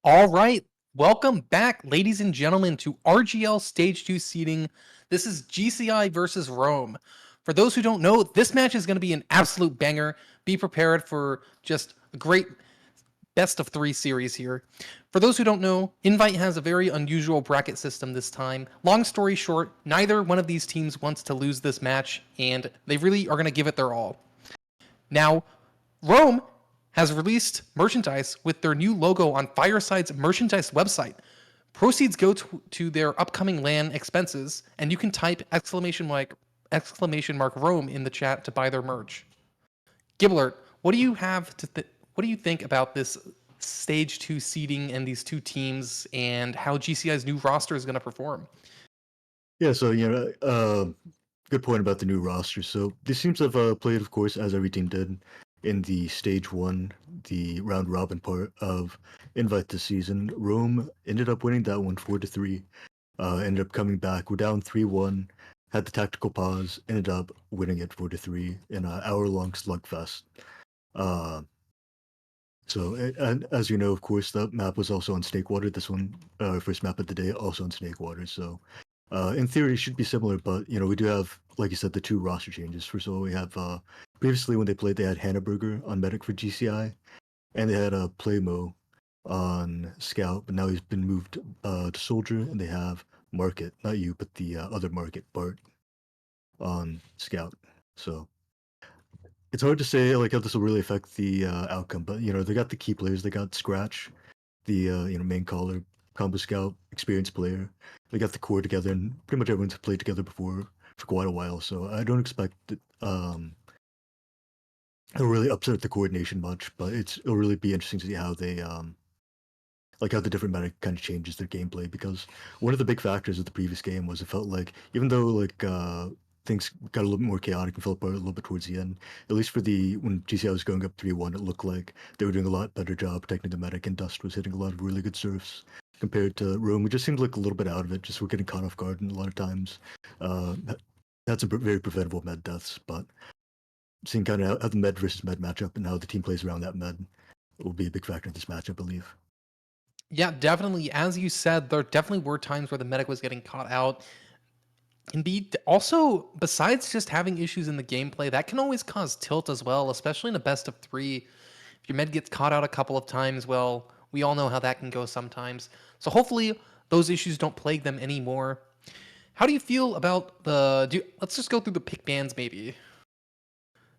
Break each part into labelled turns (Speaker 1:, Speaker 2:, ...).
Speaker 1: All right. Welcome back, ladies and gentlemen, to RGL Stage 2 seeding. This is GCI versus Rome. For those who don't know, this match is going to be an absolute banger. Be prepared for just a great best of 3 series here. For those who don't know, Invite has a very unusual bracket system this time. Long story short, neither one of these teams wants to lose this match, and they really are going to give it their all. Now, Rome has released merchandise with their new logo on Fireside's merchandise website. Proceeds go to their upcoming LAN expenses, and you can type exclamation mark Rome in the chat to buy their merch. Giblert, what do you have to what do you think about this stage 2 seeding and these two teams and how GCI's new roster is going to perform?
Speaker 2: Yeah, so good point about the new roster. So these teams have played, of course, as every team did, in the stage one, the round robin part of Invite this season. Rome ended up winning that one 4-3. Ended up coming back. We're down 3-1. Had the tactical pause. Ended up winning it 4-3 in an hour-long slugfest. Uh, and as you know, of course, that map was also on Snakewater. This one, first map of the day, also on Snakewater. So in theory, it should be similar, but we do have, like you said, the two roster changes. First of all, we have previously when they played, they had Hannaberger on Medic for GCI, and they had Playmo on Scout, but now he's been moved to Soldier, and they have Market, not you, but the other Market, Bart, on Scout. So it's hard to say like how this will really affect the outcome, but they got the key players. They got Scratch, the main caller, combo scout, experienced player. They got the core together, and pretty much everyone's played together before for quite a while. So I don't expect it'll really upset the coordination much, but it'll really be interesting to see how they like how the different meta kind of changes their gameplay, because one of the big factors of the previous game was it felt like even though things got a little bit more chaotic and fell apart a little bit towards the end, at least for the when GCI was going up 3-1, it looked like they were doing a lot better job protecting the medic, and Dust was hitting a lot of really good surfs compared to Rome, who just seemed like a little bit out of it, just were getting caught off guard and a lot of times. Had some very preventable med deaths, but seeing kind of how the med versus med matchup and how the team plays around that med will be a big factor in this match, I believe.
Speaker 1: Yeah, definitely. As you said, there definitely were times where the medic was getting caught out. Can be also, besides just having issues in the gameplay, that can always cause tilt as well, especially in a best of 3. If your med gets caught out a couple of times, well, we all know how that can go sometimes. So hopefully those issues don't plague them anymore. How do you feel about let's just go through the pick bans maybe.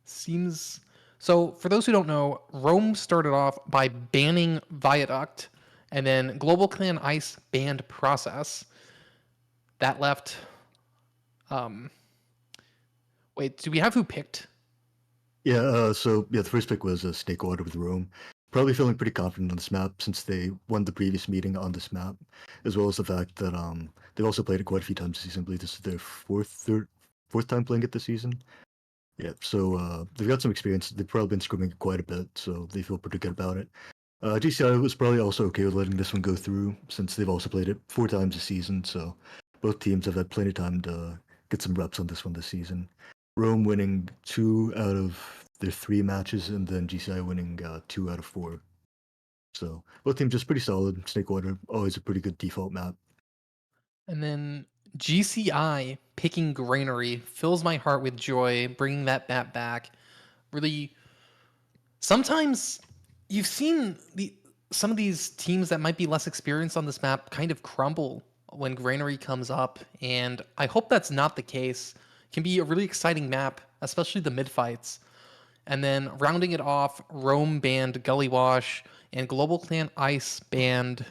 Speaker 1: Seems so. For those who don't know, Rome started off by banning Viaduct, and then GlobalClan Ice banned Process. That left. Um, Wait, do we have who picked?
Speaker 2: Yeah, the first pick was Snakewater with Rome. Probably feeling pretty confident on this map since they won the previous meeting on this map, as well as the fact that they've also played it quite a few times this season. I believe this is their fourth time playing it this season. Yeah, so they've got some experience. They've probably been scrimming it quite a bit, so they feel pretty good about it. GCI was probably also okay with letting this one go through since they've also played it 4 times this season, so both teams have had plenty of time to get some reps on this one this season. Rome winning 2 out of their 3 matches, and then GCI winning 2 out of 4. So both teams just pretty solid. Snakewater, always a pretty good default map.
Speaker 1: And then GCI picking Granary fills my heart with joy, bringing that map back. Really, sometimes you've seen some of these teams that might be less experienced on this map kind of crumble when Granary comes up, and I hope that's not the case. It can be a really exciting map, especially the mid fights. And then rounding it off, Rome banned Gully Wash and GlobalClan Ice banned.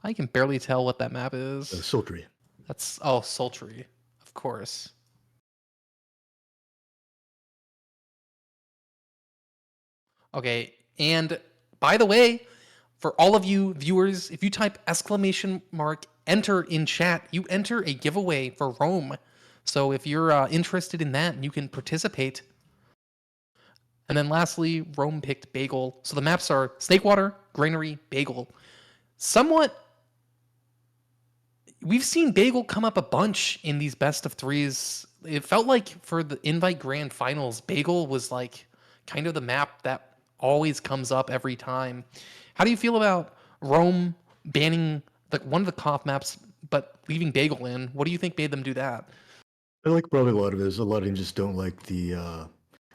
Speaker 1: I can barely tell what that map is.
Speaker 2: Sultry.
Speaker 1: That's Sultry, of course. Okay, and by the way, for all of you viewers, if you type exclamation mark enter in chat, you enter a giveaway for Rome. So if you're interested in that, you can participate. And then lastly, Rome picked Bagel. So the maps are Snakewater, Granary, Bagel. Somewhat, we've seen Bagel come up a bunch in these best of 3s. It felt like for the Invite Grand Finals, Bagel was like kind of the map that always comes up every time. How do you feel about Rome banning one of the cough maps, but leaving Bagel in. What do you think made them do that?
Speaker 2: I like probably a lot of it is a lot of them just don't like the.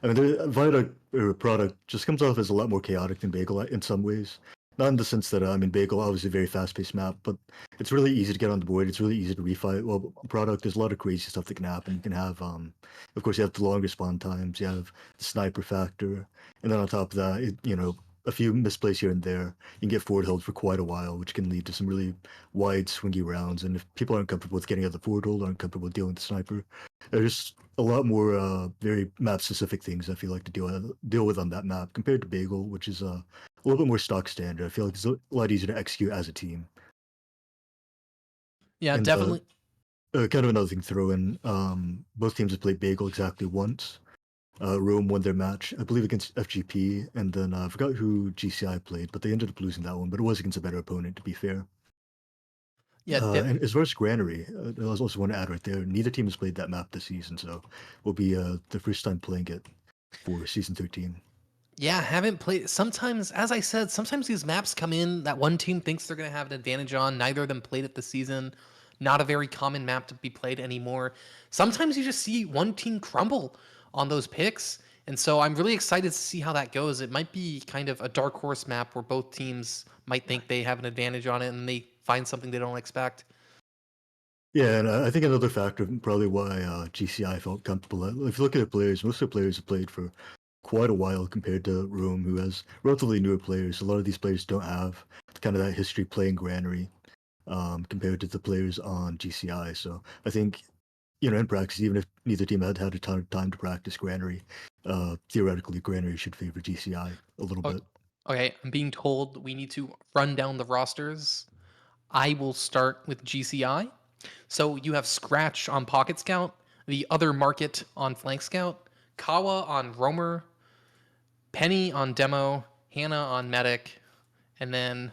Speaker 2: I mean, the Viaduct product just comes off as a lot more chaotic than Bagel in some ways. Not in the sense that I mean, Bagel obviously a very fast-paced map, but it's really easy to get on the board. It's really easy to refight. Well, product there's a lot of crazy stuff that can happen. You can have, of course, you have the long respawn times. You have the sniper factor, and then on top of that, a few misplays here and there, you can get forward held for quite a while, which can lead to some really wide, swingy rounds. And if people aren't comfortable with getting out the forward hold, aren't comfortable with dealing with the sniper, there's a lot more very map specific things I feel like to deal with on that map compared to Bagel, which is a little bit more stock standard. I feel like it's a lot easier to execute as a team.
Speaker 1: Yeah,
Speaker 2: And
Speaker 1: definitely.
Speaker 2: kind of another thing to throw in, both teams have played Bagel exactly once. Rome won their match, I believe, against FGP, and then I forgot who GCI played, but they ended up losing that one. But it was against a better opponent, to be fair.
Speaker 1: Yeah,
Speaker 2: And as far as Granary, I also want to add right there, neither team has played that map this season, so will be the first time playing it for season 13.
Speaker 1: yeah, haven't played. Sometimes, as I said, sometimes these maps come in that one team thinks they're going to have an advantage on. Neither of them played it this season. Not a very common map to be played anymore. Sometimes you just see one team crumble on those picks. And so I'm really excited to see how that goes. It might be kind of a dark horse map where both teams might think they have an advantage on it and they find something they don't expect.
Speaker 2: Yeah, and I think another factor, probably why GCI felt comfortable. If you look at the players, most of the players have played for quite a while compared to Rome, who has relatively newer players. A lot of these players don't have kind of that history playing Granary compared to the players on GCI. So I think, in practice, even if neither team had a ton of time to practice Granary, theoretically, Granary should favor GCI a little
Speaker 1: O-
Speaker 2: bit.
Speaker 1: Okay, I'm being told we need to run down the rosters. I will start with GCI. So you have Scratch on Pocket Scout, the other Market on Flank Scout, Kawa on Roamer, Penny on Demo, Hannah on Medic, and then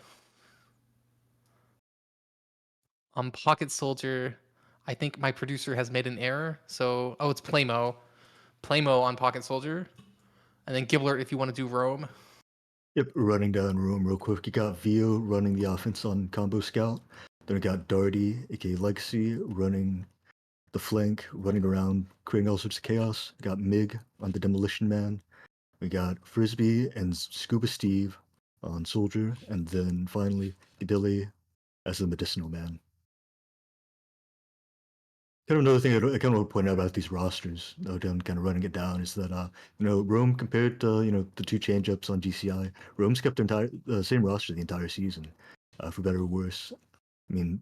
Speaker 1: on Pocket Soldier, I think my producer has made an error. So, it's Playmo. Playmo on Pocket Soldier. And then Giblert if you want to do Roam.
Speaker 2: Yep, running down room real quick. You got Vio running the offense on Combo Scout. Then we got Darty, aka Legacy, running the flank, running around, creating all sorts of chaos. We got Mig on the Demolition Man. We got Frisbee and Scuba Steve on Soldier. And then finally, Idili as the Medicinal Man. Kind of another thing I kind of want to point out about these rosters, down kind of running it down, is that Rome compared to the two change ups on GCI, Rome's kept the same roster the entire season, for better or worse. I mean,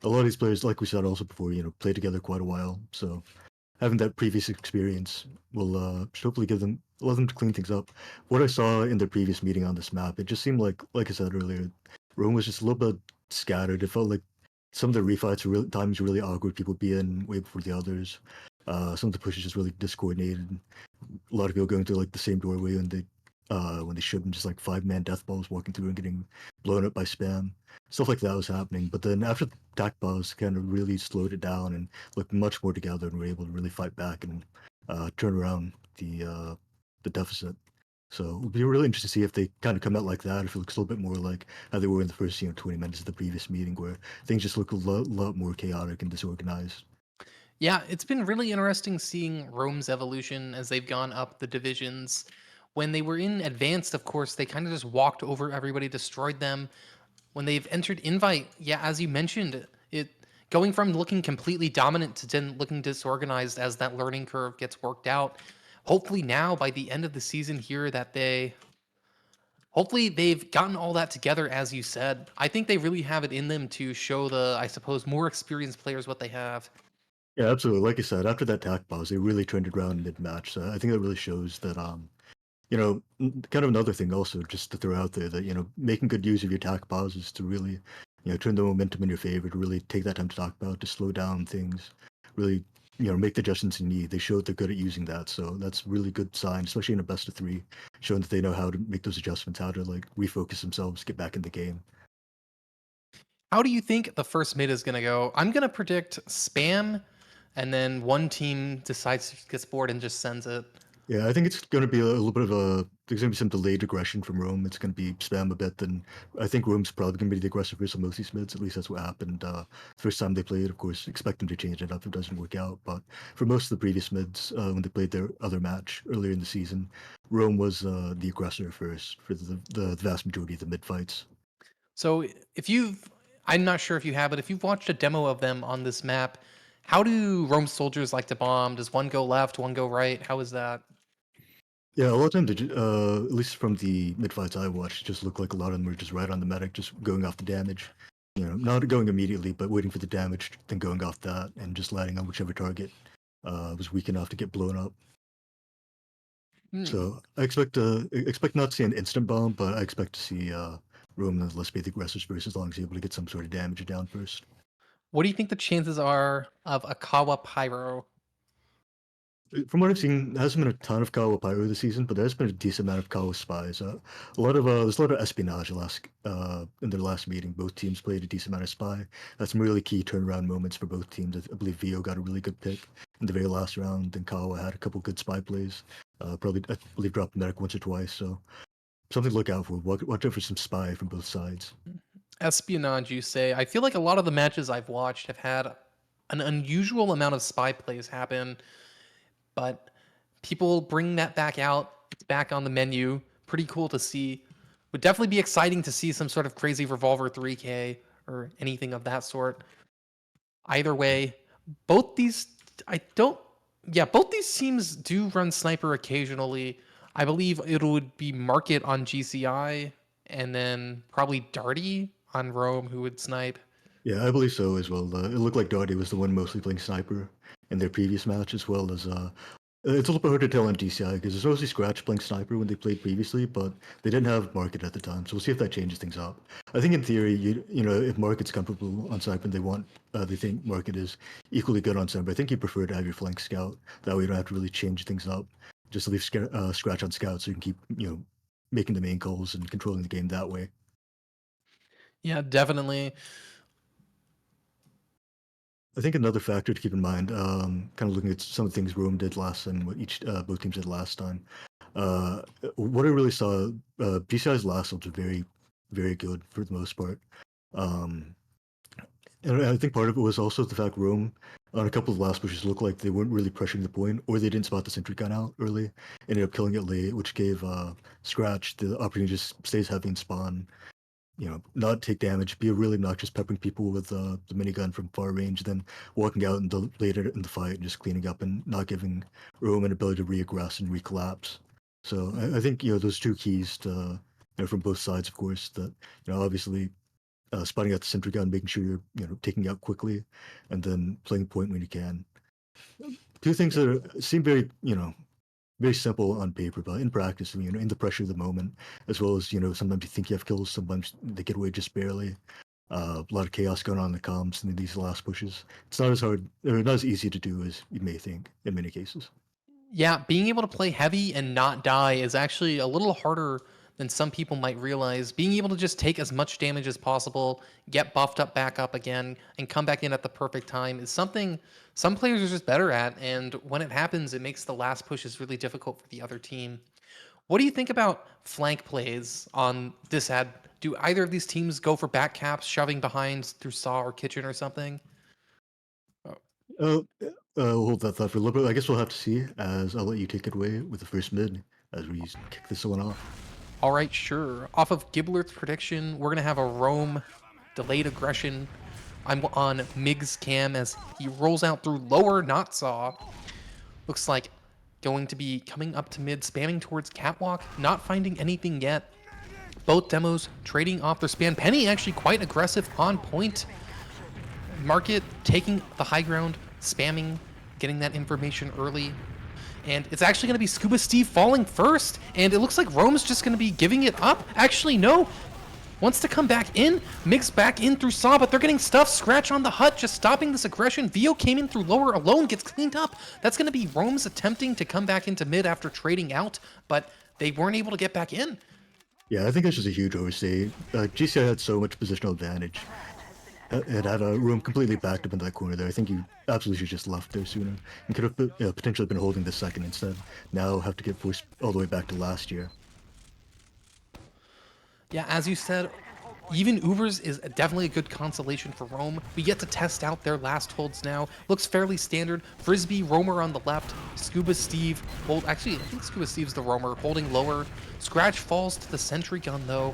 Speaker 2: a lot of these players, like we said also before, play together quite a while, so having that previous experience will should hopefully allow them to clean things up. What I saw in their previous meeting on this map, it just seemed like I said earlier, Rome was just a little bit scattered. It felt like some of the refights were times really awkward. People be in way before the others. Some of the pushes just really discoordinated. A lot of people going through like the same doorway when they shouldn't, just like 5-man death balls walking through and getting blown up by spam. Stuff like that was happening. But then after the attack boss kind of really slowed it down and looked much more together and were able to really fight back and turn around the deficit. So it'll be really interesting to see if they kind of come out like that, if it looks a little bit more like how they were in the first 20 minutes of the previous meeting, where things just look a lot more chaotic and disorganized.
Speaker 1: Yeah, it's been really interesting seeing Rome's evolution as they've gone up the divisions. When they were in advanced, of course, they kind of just walked over everybody, destroyed them. When they've entered invite, yeah, as you mentioned, it going from looking completely dominant to then looking disorganized as that learning curve gets worked out. Hopefully now by the end of the season here that hopefully they've gotten all that together as you said. I think they really have it in them to show the I suppose more experienced players what they have.
Speaker 2: Yeah, absolutely. Like I said, after that attack pause, they really turned it around mid-match. So I think that really shows that, kind of another thing also, just to throw out there, that, making good use of your attack pauses to really, turn the momentum in your favor, to really take that time to talk about, to slow down things, really, make the adjustments you need. They showed they're good at using that. So that's really good sign, especially in a best of three, showing that they know how to make those adjustments, how to like refocus themselves, get back in the game.
Speaker 1: How do you think the first mid is going to go? I'm going to predict spam, and then one team decides gets bored and just sends it.
Speaker 2: Yeah, I think it's going to be a little bit of a. There's going to be some delayed aggression from Rome. It's going to be spam a bit. Then I think Rome's probably going to be the aggressor for some of these mids. At least that's what happened. First time they played, of course, expect them to change it up if it doesn't work out. But for most of the previous mids, when they played their other match earlier in the season, Rome was the aggressor first for the vast majority of the mid fights.
Speaker 1: So if you've, I'm not sure if you have, but if you've watched a demo of them on this map, how do Rome soldiers like to bomb? Does one go left, one go right? How is that?
Speaker 2: Yeah, a lot of times, at least from the mid fights I watched, it just looked like a lot of them were just right on the medic, just going off the damage. You know, not going immediately, but waiting for the damage, then going off that, and just landing on whichever target was weak enough to get blown up.
Speaker 1: Hmm.
Speaker 2: So I expect not to see an instant bomb, but I expect to see Roman and Let's Be the aggressors first, as long as he's able to get some sort of damage down first.
Speaker 1: What do you think the chances are of a Kawa Pyro?
Speaker 2: From what I've seen, there hasn't been a ton of Kawa Pyro this season, but there's been a decent amount of Kawa spies. There's a lot of espionage in their last meeting. Both teams played a decent amount of spy. That's some really key turnaround moments for both teams. I believe Vio got a really good pick in the very last round, and Kawa had a couple good spy plays. Probably, I believe, dropped the medic once or twice. So something to look out for. Watch out for some spy from both sides.
Speaker 1: Espionage, you say? I feel like a lot of the matches I've watched have had an unusual amount of spy plays happen, but people bring that back out. It's back on the menu. Pretty cool to see. Would definitely be exciting to see some sort of crazy Revolver 3K or anything of that sort. Either way, both these I don't yeah, both these teams do run sniper occasionally. I believe it would be Market on GCI and then probably Darty on Rome who would snipe.
Speaker 2: Yeah, I believe so as well. It looked like Darty was the one mostly playing sniper in their previous match, as well as it's a little bit hard to tell on DCI because there's mostly Scratch playing sniper when they played previously, but they didn't have Market at the time, so we'll see if that changes things up. I think in theory, you know, if Market's comfortable on sniper and they think Market is equally good on sniper, I think you prefer to have your flank scout. That way you don't have to really change things up. Just leave Scratch on scout so you can keep, you know, making the main calls and controlling the game that way.
Speaker 1: Yeah, definitely.
Speaker 2: I think another factor to keep in mind, kind of looking at some of the things Rome did last time, what both teams did last time. Uh, what I really saw, GCI's last ones were very, very good for the most part. Um, and I think part of it was also the fact Rome, on a couple of last pushes, looked like they weren't really pressuring the point, or they didn't spot the sentry gun out early, ended up killing it late, which gave Scratch the opportunity to just stays heavy and spawn, you know, not take damage, be really obnoxious, peppering people with the minigun from far range, then walking out later in the fight and just cleaning up and not giving Rome an ability to re-aggress and recollapse. So I think, you know, those two keys to, you know, from both sides, of course, that, you know, obviously spotting out the sentry gun, making sure you're, you know, taking out quickly, and then playing point when you can. Two things that seem very, you know, very simple on paper, but in practice, you know, in the pressure of the moment, as well as, you know, sometimes you think you have kills, sometimes they get away just barely. A lot of chaos going on in the comms in these last pushes. It's not as hard, or not as easy to do as you may think in many cases.
Speaker 1: Yeah, being able to play heavy and not die is actually a little harder than some people might realize. Being able to just take as much damage as possible, get buffed up back up again, and come back in at the perfect time is something some players are just better at. And when it happens, it makes the last pushes really difficult for the other team. What do you think about flank plays on this ad? Do either of these teams go for back caps, shoving behind through Saw or Kitchen or something? Oh.
Speaker 2: Uh, we'll hold that thought for a little bit. I guess we'll have to see, as I'll let you take it away with the first mid as we kick this one off.
Speaker 1: All right, sure. Off of Giblert's prediction, we're going to have a Rome delayed aggression. I'm on Mig's cam as he rolls out through lower, not saw. Looks like going to be coming up to mid, spamming towards catwalk, not finding anything yet. Both demos trading off their span. Penny actually quite aggressive on point. Market taking the high ground, spamming, getting that information early. And it's actually going to be Scuba Steve falling first. And it looks like Rome's just going to be giving it up. Actually, no. Wants to come back in. Mix back in through Saw, but they're getting stuffed. Scratch on the hut, just stopping this aggression. Vio came in through lower alone, gets cleaned up. That's going to be Rome's attempting to come back into mid after trading out, but they weren't able to get back in.
Speaker 2: Yeah, I think that's just a huge overstay. GCI had so much positional advantage It had a room completely backed up in that corner there. I think you absolutely should just left there sooner. And could have potentially been holding the second instead. Now have to get forced all the way back to last year.
Speaker 1: Yeah, as you said, even Ubers is definitely a good consolation for Rome. We get to test out their last holds now. Looks fairly standard. Frisbee, Roamer on the left. Scuba Steve, actually, I think Scuba Steve's the Roamer, holding lower. Scratch falls to the sentry gun, though.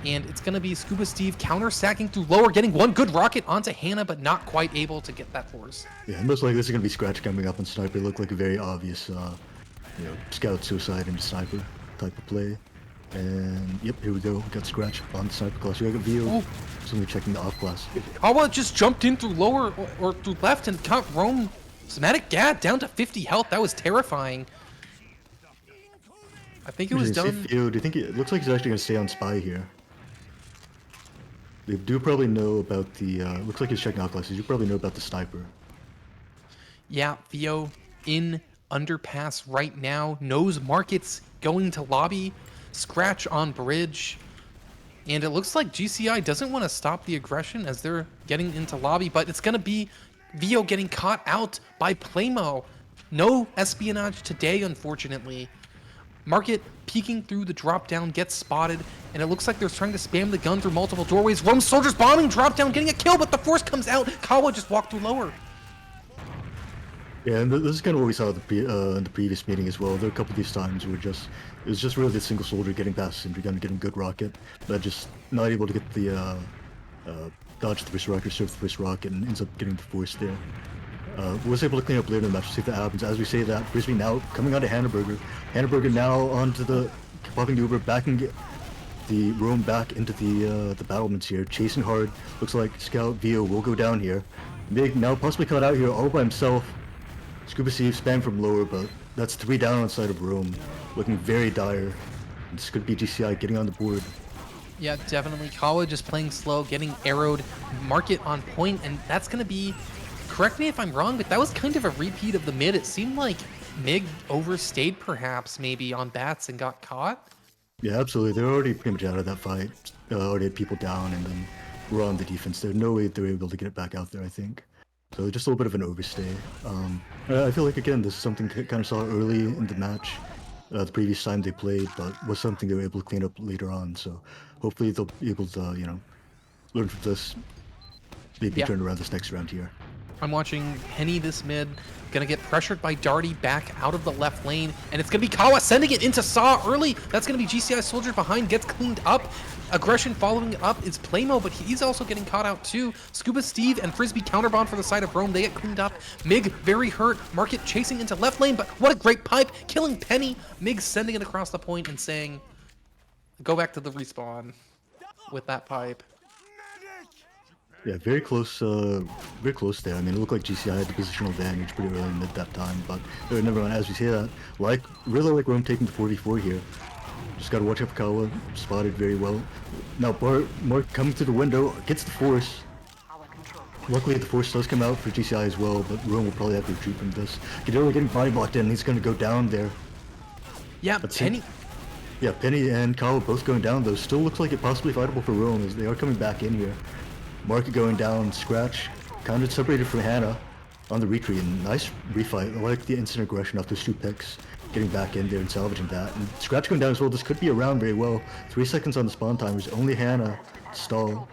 Speaker 1: And it's going to be Scuba Steve counter-sacking through lower, getting one good rocket onto Hannah, but not quite able to get that force.
Speaker 2: Yeah, most likely this is going to be Scratch coming up on Sniper. Look like a very obvious, scout suicide into Sniper type of play. And yep, here we go. We got Scratch on the Sniper class. We got Vio. Somebody checking the off class.
Speaker 1: Kawa just jumped in through lower or through left and caught Rome. Somatic Gad down to 50 health. That was terrifying. I think it was done.
Speaker 2: Vio, do you think it looks like he's actually going to stay on Spy here? They do probably know about the, looks like he's checking out classes. You probably know about the Sniper.
Speaker 1: Yeah, Theo in underpass right now. Knows Market's going to lobby. Scratch on bridge. And it looks like GCI doesn't want to stop the aggression as they're getting into lobby, but it's going to be Vio getting caught out by Playmo. No espionage today, unfortunately. Market peeking through the drop down, gets spotted, and it looks like they're trying to spam the gun through multiple doorways. Rome soldiers bombing, drop down, getting a kill, but the force comes out. Kawa just walked through lower.
Speaker 2: Yeah, and this is kind of what we saw in the previous meeting as well. There were a couple of these times where it was just really the single soldier getting past the sentry gun, getting a good rocket, but just not able to get the dodge the first rocket, serve the first rocket, and ends up getting the force there. Was able to clean up later in the match to see if that happens. As we say that, Frisbee now coming onto Hannahberger. Hannahberger now onto the popping the Uber, backing the room back into the battlements here, chasing hard. Looks like Scout Vio will go down here. Mig now possibly caught out here all by himself. Scuba Steve spam from lower, but that's 3 down on side of Rome, looking very dire. This could be GCI getting on the board.
Speaker 1: Yeah, definitely. Kawa just playing slow, getting arrowed. Market on point, and that's going to be... Correct me if I'm wrong, but that was kind of a repeat of the mid. It seemed like Mig overstayed perhaps maybe on bats and got caught.
Speaker 2: Yeah, absolutely. They're already pretty much out of that fight. Already had people down and then were on the defense. There's no way they were able to get it back out there, I think. So just a little bit of an overstay. I feel like, again, this is something kind of saw early in the match, the previous time they played, but was something they were able to clean up later on. So hopefully they'll be able to, learn from this, maybe turn around this next round here.
Speaker 1: I'm watching Penny this mid, gonna get pressured by Darty back out of the left lane, and it's gonna be Kawa sending it into Saw early. That's gonna be GCI soldier behind, gets cleaned up. Aggression following it up is Playmo, but he's also getting caught out too. Scuba Steve and Frisbee counterbomb for the side of Rome. They get cleaned up. Mig very hurt. Market chasing into left lane, but what a great pipe, killing Penny. Mig sending it across the point and saying, go back to the respawn with that pipe.
Speaker 2: Yeah, very close there. I mean, it looked like GCI had the positional advantage pretty early in mid that time, but never mind. As we say that, really like Rome taking the 44 here. Just gotta watch out for Kawa, spotted very well. Now Mark coming through the window, gets the force. Luckily the force does come out for GCI as well, but Rome will probably have to retreat from this. Gadillo getting body blocked in, he's gonna go down there.
Speaker 1: Yeah, Penny.
Speaker 2: Yeah, Penny and Kawa both going down though. Still looks like it possibly fightable for Rome as they are coming back in here. Market going down, Scratch kind of separated from Hannah on the retreat, and nice refight. I like the instant aggression off those 2 picks, getting back in there and salvaging that. And Scratch going down as well, this could be around very well. 3 seconds on the spawn timers, only Hannah stall.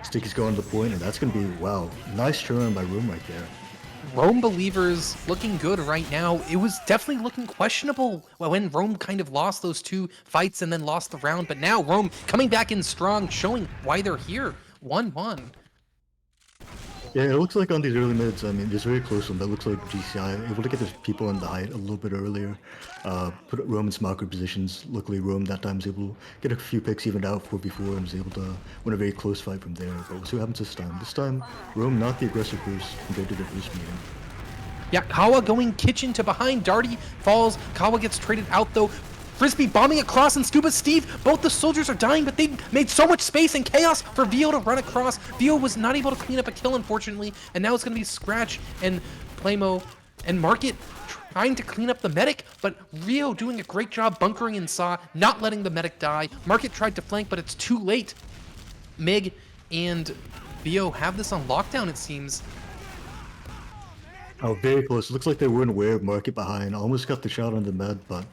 Speaker 2: Sticky's going to the point, and that's going to be, wow, nice turn by Rome right there.
Speaker 1: Rome believers looking good right now. It was definitely looking questionable when Rome kind of lost those 2 fights and then lost the round, but now Rome coming back in strong, showing why they're here. 1-1.
Speaker 2: Yeah, it looks like on these early mids, I mean, it's very close one, but it looks like GCI able to get their people in the height a little bit earlier. Put Rome in some awkward positions. Luckily, Rome that time was able to get a few picks evened out 4v4 and was able to win a very close fight from there. But we'll see what happens this time. This time, Rome not the aggressive boost compared to the first meeting.
Speaker 1: Yeah, Kawa going kitchen to behind. Darty falls. Kawa gets traded out though. Frisbee bombing across and Scuba Steve. Both the soldiers are dying, but they made so much space and chaos for Vio to run across. Vio was not able to clean up a kill, unfortunately, and now it's going to be Scratch and Playmo and Market trying to clean up the medic, but Rio doing a great job bunkering in Saw, not letting the medic die. Market tried to flank, but it's too late. Mig and Vio have this on lockdown, it seems.
Speaker 2: Oh, very close. Looks like they weren't aware of Market behind. Almost got the shot on the med, but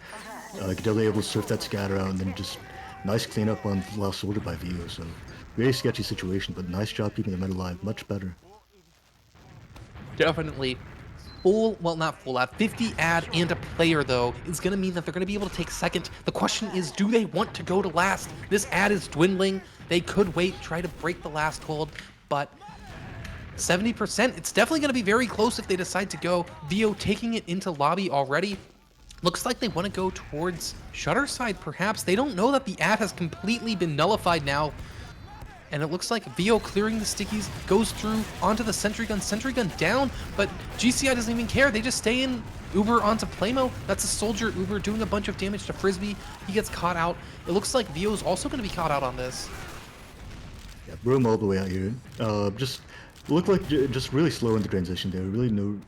Speaker 2: Giblert able to surf that scatter out and then just nice cleanup on the last soldier by Vio. So very sketchy situation, but nice job keeping the med alive. Much better.
Speaker 1: Definitely. Full, well, not full ad, 50 ad and a player, though, is going to mean that they're going to be able to take second. The question is, do they want to go to last? This ad is dwindling. They could wait, try to break the last hold, but 70%, it's definitely going to be very close if they decide to go. Vio taking it into lobby already. Looks like they want to go towards Shutter side, perhaps. They don't know that the ad has completely been nullified now. And it looks like Vio clearing the stickies, goes through onto the sentry gun down, but GCI doesn't even care. They just stay in. Uber onto Playmo. That's a soldier Uber doing a bunch of damage to Frisbee. He gets caught out. It looks like Vio's also going to be caught out on this.
Speaker 2: Yeah, Broom all the way out here. Just looked like just really slow in the transition there. Really no.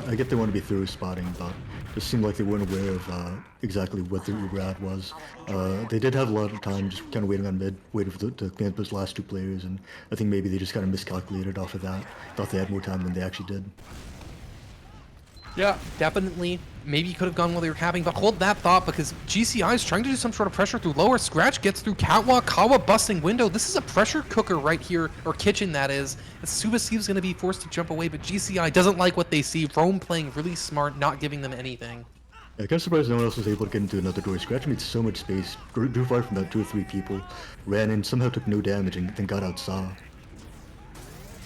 Speaker 2: I get they want to be through spotting, but just seemed like they weren't aware of exactly what the Uber ad was. They did have a lot of time, just kind of waiting on mid, waiting for to clean up those last two players, and I think maybe they just kind of miscalculated off of that. Thought they had more time than they actually did.
Speaker 1: Yeah, definitely. Maybe could have gone while they were capping, but hold that thought because GCI is trying to do some sort of pressure through lower. Scratch gets through Catwalk, Kawa busting window. This is a pressure cooker right here, or kitchen that is. Subasive's going to be forced to jump away, but GCI doesn't like what they see. Rome playing really smart, not giving them anything.
Speaker 2: Yeah, I'm kind of surprised no one else was able to get into another door. Scratch made so much space, drew far from about 2 or 3 people, ran in, somehow took no damage, and then got out saw.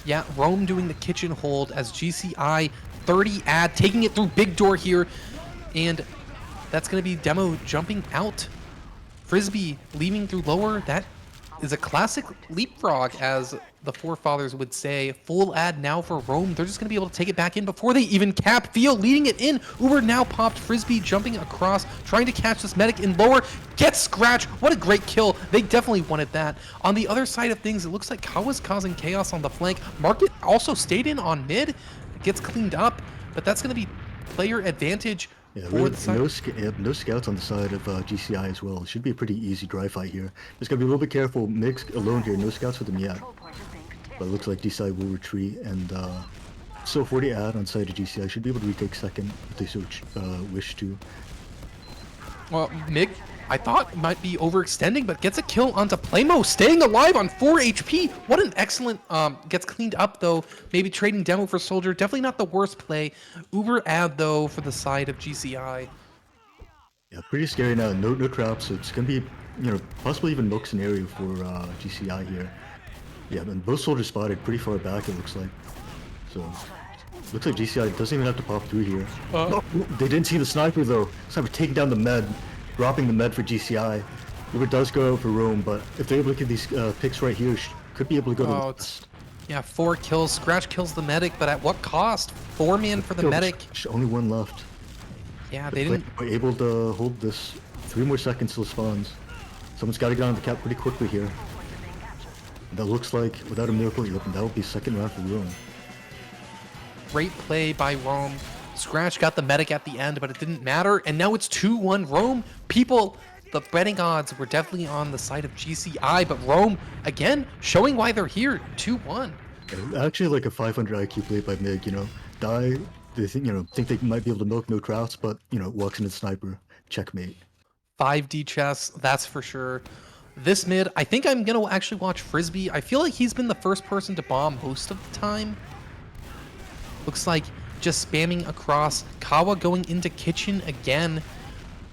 Speaker 1: Yeah, Rome doing the kitchen hold as GCI 30 ad, taking it through big door here, and that's going to be Demo jumping out. Frisbee leaving through lower. That is a classic leapfrog, as the forefathers would say. Full ad now for Rome. They're just going to be able to take it back in before they even cap. Vio leading it in. Uber now popped. Frisbee jumping across, trying to catch this medic in lower. Gets Scratch. What a great kill. They definitely wanted that. On the other side of things, it looks like Kawa's causing chaos on the flank. Market also stayed in on mid. Gets cleaned up, but that's going to be player advantage.
Speaker 2: Yeah, really, no scouts on the side of GCI as well. It should be a pretty easy dry fight here. Just gotta be a little bit careful. Mix alone here, no scouts for them yet. But it looks like GCI will retreat, and so 40 ad on side of GCI should be able to retake second if they so wish to.
Speaker 1: Well, Mig, I thought might be overextending, but gets a kill onto Playmo, staying alive on 4 HP. What an excellent, gets cleaned up though. Maybe trading Demo for Soldier. Definitely not the worst play. Uber ad though for the side of GCI.
Speaker 2: Yeah, pretty scary now. No traps, so it's gonna be, you know, possibly even milk scenario for GCI here. Yeah, and both soldiers spotted pretty far back, it looks like. So, looks like GCI doesn't even have to pop through here. Oh, they didn't see the sniper though. Sniper taking down the med, dropping the med for GCI. Uber does go out for Rome, but if they're able to get these picks right here, could be able to go to last.
Speaker 1: Yeah, 4 kills. Scratch kills the medic, but at what cost? 4-man for the medic.
Speaker 2: Only 1 left.
Speaker 1: Yeah, they didn't.
Speaker 2: Were able to hold this 3 more seconds till spawns. Someone's got to get on the cap pretty quickly here. That looks like, without a miracle, that would be second round for Rome.
Speaker 1: Great play by Rome. Scratch got the medic at the end, but it didn't matter. And now it's 2-1 Rome. People, the betting odds were definitely on the side of GCI, but Rome, again, showing why they're here. 2-1.
Speaker 2: Actually, like a 500 IQ play by Mig, you know. Die, they think, you know, think they might be able to milk no trouts, but, you know, walks into the sniper. Checkmate.
Speaker 1: 5D chess, that's for sure. This mid, I think I'm going to actually watch Frisbee. I feel like he's been the first person to bomb most of the time. Looks like just spamming across. Kawa going into kitchen again.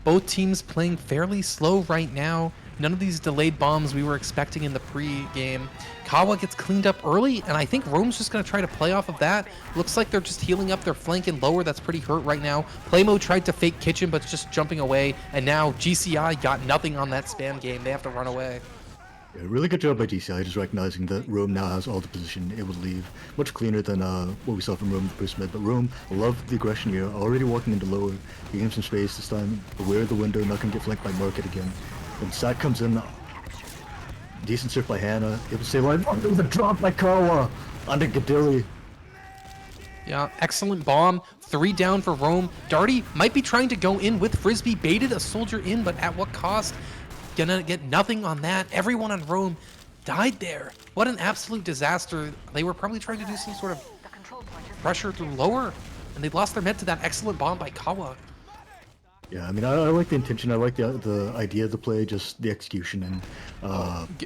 Speaker 1: Both teams playing fairly slow right now. None of these delayed bombs we were expecting in the pre-game. Kawa gets cleaned up early, and I think Rome's just going to try to play off of that. Looks like they're just healing up their flank and lower. That's pretty hurt right now. Playmo tried to fake kitchen, but just jumping away. And now GCI got nothing on that spam game. They have to run away.
Speaker 2: Yeah, really good job by GCI, just recognizing that Rome now has all the position it would leave. Much cleaner than what we saw from Rome in the first mid, but Rome loved the aggression here, already walking into lower, giving him some space this time, aware of the window, not going to get flanked by Market again. When Sat comes in, decent surf by Hannah, able to save line, there was a drop by Kawa onto Gadilli.
Speaker 1: Yeah, excellent bomb. 3 down for Rome. Darty might be trying to go in with Frisbee, baited a soldier in, but at what cost? Gonna get nothing on that. Everyone on Rome died there. What an absolute disaster. They were probably trying to do some sort of pressure through lower, and they lost their med to that excellent bomb by Kawa.
Speaker 2: Yeah, I mean, I like the intention. I like the idea of the play, just the execution and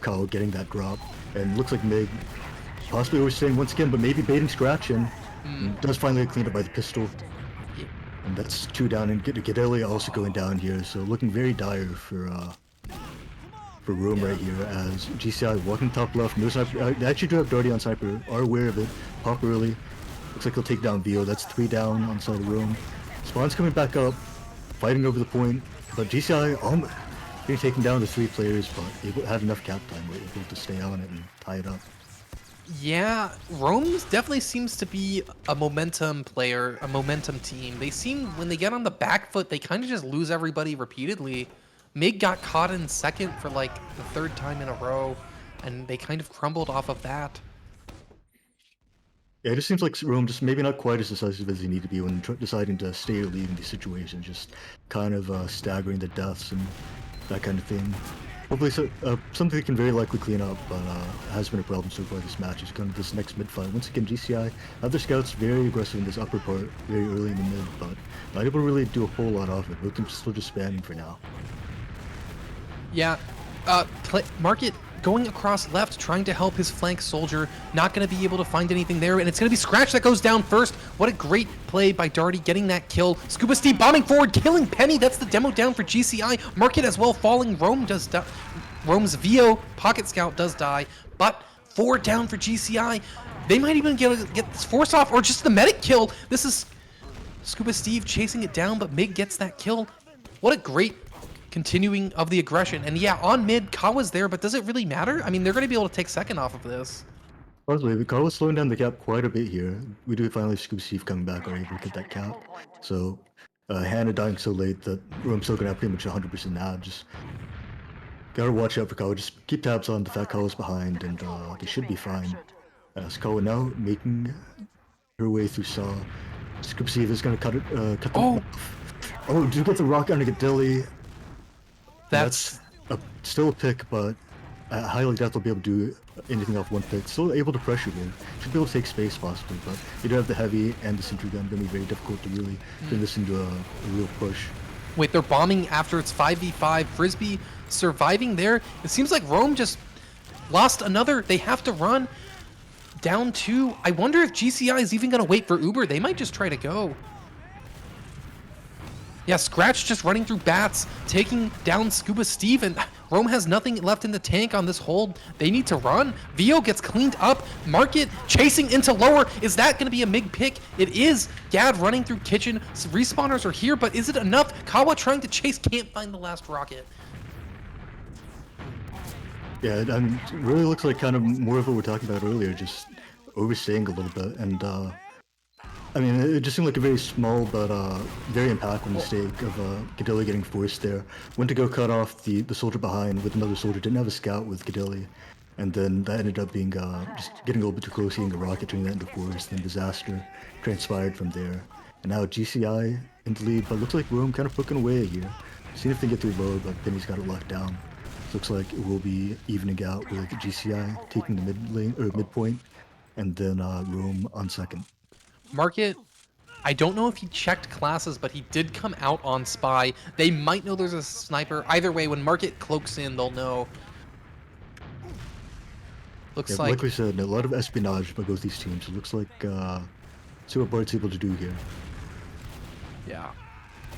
Speaker 2: Kawa getting that drop. And looks like Mig possibly overstaying once again, but maybe baiting Scratch and does finally get cleaned up by the pistol.
Speaker 1: Yeah.
Speaker 2: And that's 2 down, and Gidelia also going down here, so looking very dire for Rome right here as GCI walking top left. No sniper. They actually do have Darty on sniper. Are aware of it. Pop early. Looks like he'll take down Vio. That's 3 down on side of Rome. Spawn's coming back up, fighting over the point, but GCI getting taken down to 3 players, but had enough cap time, were able to stay on it and tie it up.
Speaker 1: Yeah, Rome definitely seems to be a momentum player, a momentum team. They seem, when they get on the back foot, they kind of just lose everybody repeatedly. Mig got caught in second for like the 3rd time in a row, and they kind of crumbled off of that.
Speaker 2: Yeah, it just seems like Rome just maybe not quite as decisive as they need to be when deciding to stay or leave in these situations, just kind of staggering the deaths and that kind of thing. Hopefully something they can very likely clean up, but has been a problem so far this match. Is going to this next mid fight. Once again, GCI have their scouts very aggressive in this upper part, very early in the mid, but not able to really do a whole lot of it. Looking still just spamming for now.
Speaker 1: Yeah, Market going across left, trying to help his flank soldier, not going to be able to find anything there, and it's going to be Scratch that goes down first. What a great play by Darty, getting that kill. Scuba Steve bombing forward, killing Penny. That's the demo down for GCI. Market as well falling. Rome does die. Rome's Vio Pocket Scout does die, but 4 down for GCI. They might even get this force off, or just the medic kill. This is Scuba Steve chasing it down, but Mig gets that kill. What a great continuing of the aggression. And yeah, on mid, Kawa's there, but does it really matter? I mean, they're going to be able to take second off of this.
Speaker 2: Possibly, Kawa's slowing down the cap quite a bit here. We do finally Scuba Steve coming back, are able to get that cap. So, Hannah dying so late that Rome's still gonna have pretty much 100% now. Just gotta watch out for Kawa. Just keep tabs on the fact Kawa's behind, and they should be fine. As Kawa now making her way through Saw. Scuba Steve is gonna cut them off. Oh, do get the rock on Dilly. That's still a pick, but I highly doubt they'll be able to do anything off one pick. Still able to pressure here. Should be able to take space possibly, but you do have the heavy and the sentry gun. Gonna be very difficult to really turn this into a real push.
Speaker 1: Wait, they're bombing after it's 5v5. Frisbee surviving there. It seems like Rome just lost another. They have to run down 2. I wonder if GCI is even gonna wait for Uber. They might just try to go. Yeah, Scratch just running through bats, taking down Scuba Steve, and Rome has nothing left in the tank on this hold. They need to run. Vio gets cleaned up. Market chasing into lower. Is that going to be a MiG pick? It is. Gad running through kitchen. Respawners are here, but is it enough? Kawa trying to chase, can't find the last rocket.
Speaker 2: Yeah, I mean, it really looks like kind of more of what we were talking about earlier, just overstaying a little bit, and I mean, it just seemed like a very small but very impactful mistake of Gidelia getting forced there. Went to go cut off the soldier behind with another soldier, didn't have a scout with Gidelia, and then that ended up being just getting a little bit too close, hitting a rocket, turning that into force, then disaster transpired from there. And now GCI in the lead, but looks like Rome kind of poking away here. Seeing if they get through low, but Penny's got it locked down. Looks like it will be evening out with GCI taking the mid lane or midpoint, and then Rome on second.
Speaker 1: Market, I don't know if he checked classes, but he did come out on Spy. They might know there's a sniper. Either way, when Market cloaks in, they'll know. Looks
Speaker 2: like we said, a lot of espionage by both these teams. It looks like see what Bart's able to do here.
Speaker 1: Yeah.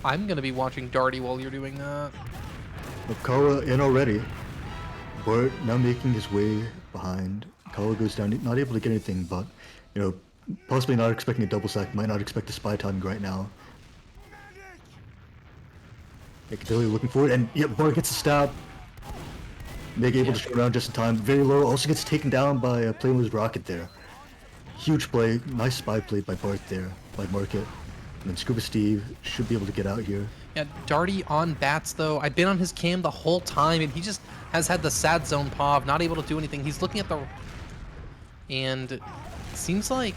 Speaker 1: I'm going to be watching Darty while you're doing that.
Speaker 2: Kawa in already. Bart now making his way behind. Kawa goes down, not able to get anything, but, you know, possibly not expecting a double sack, might not expect the spy timing right now. Gidelia looking forward, and yep, Bart gets a stab. Meg able to turn around just in time, very low, also gets taken down by a Playmo's rocket there. Huge play, nice spy play by Bart there, by Market. And then Scuba Steve should be able to get out here.
Speaker 1: Yeah, Darty on bats though. I've been on his cam the whole time, and he just has had the sad zone POV, not able to do anything. He's looking at the... And... Seems like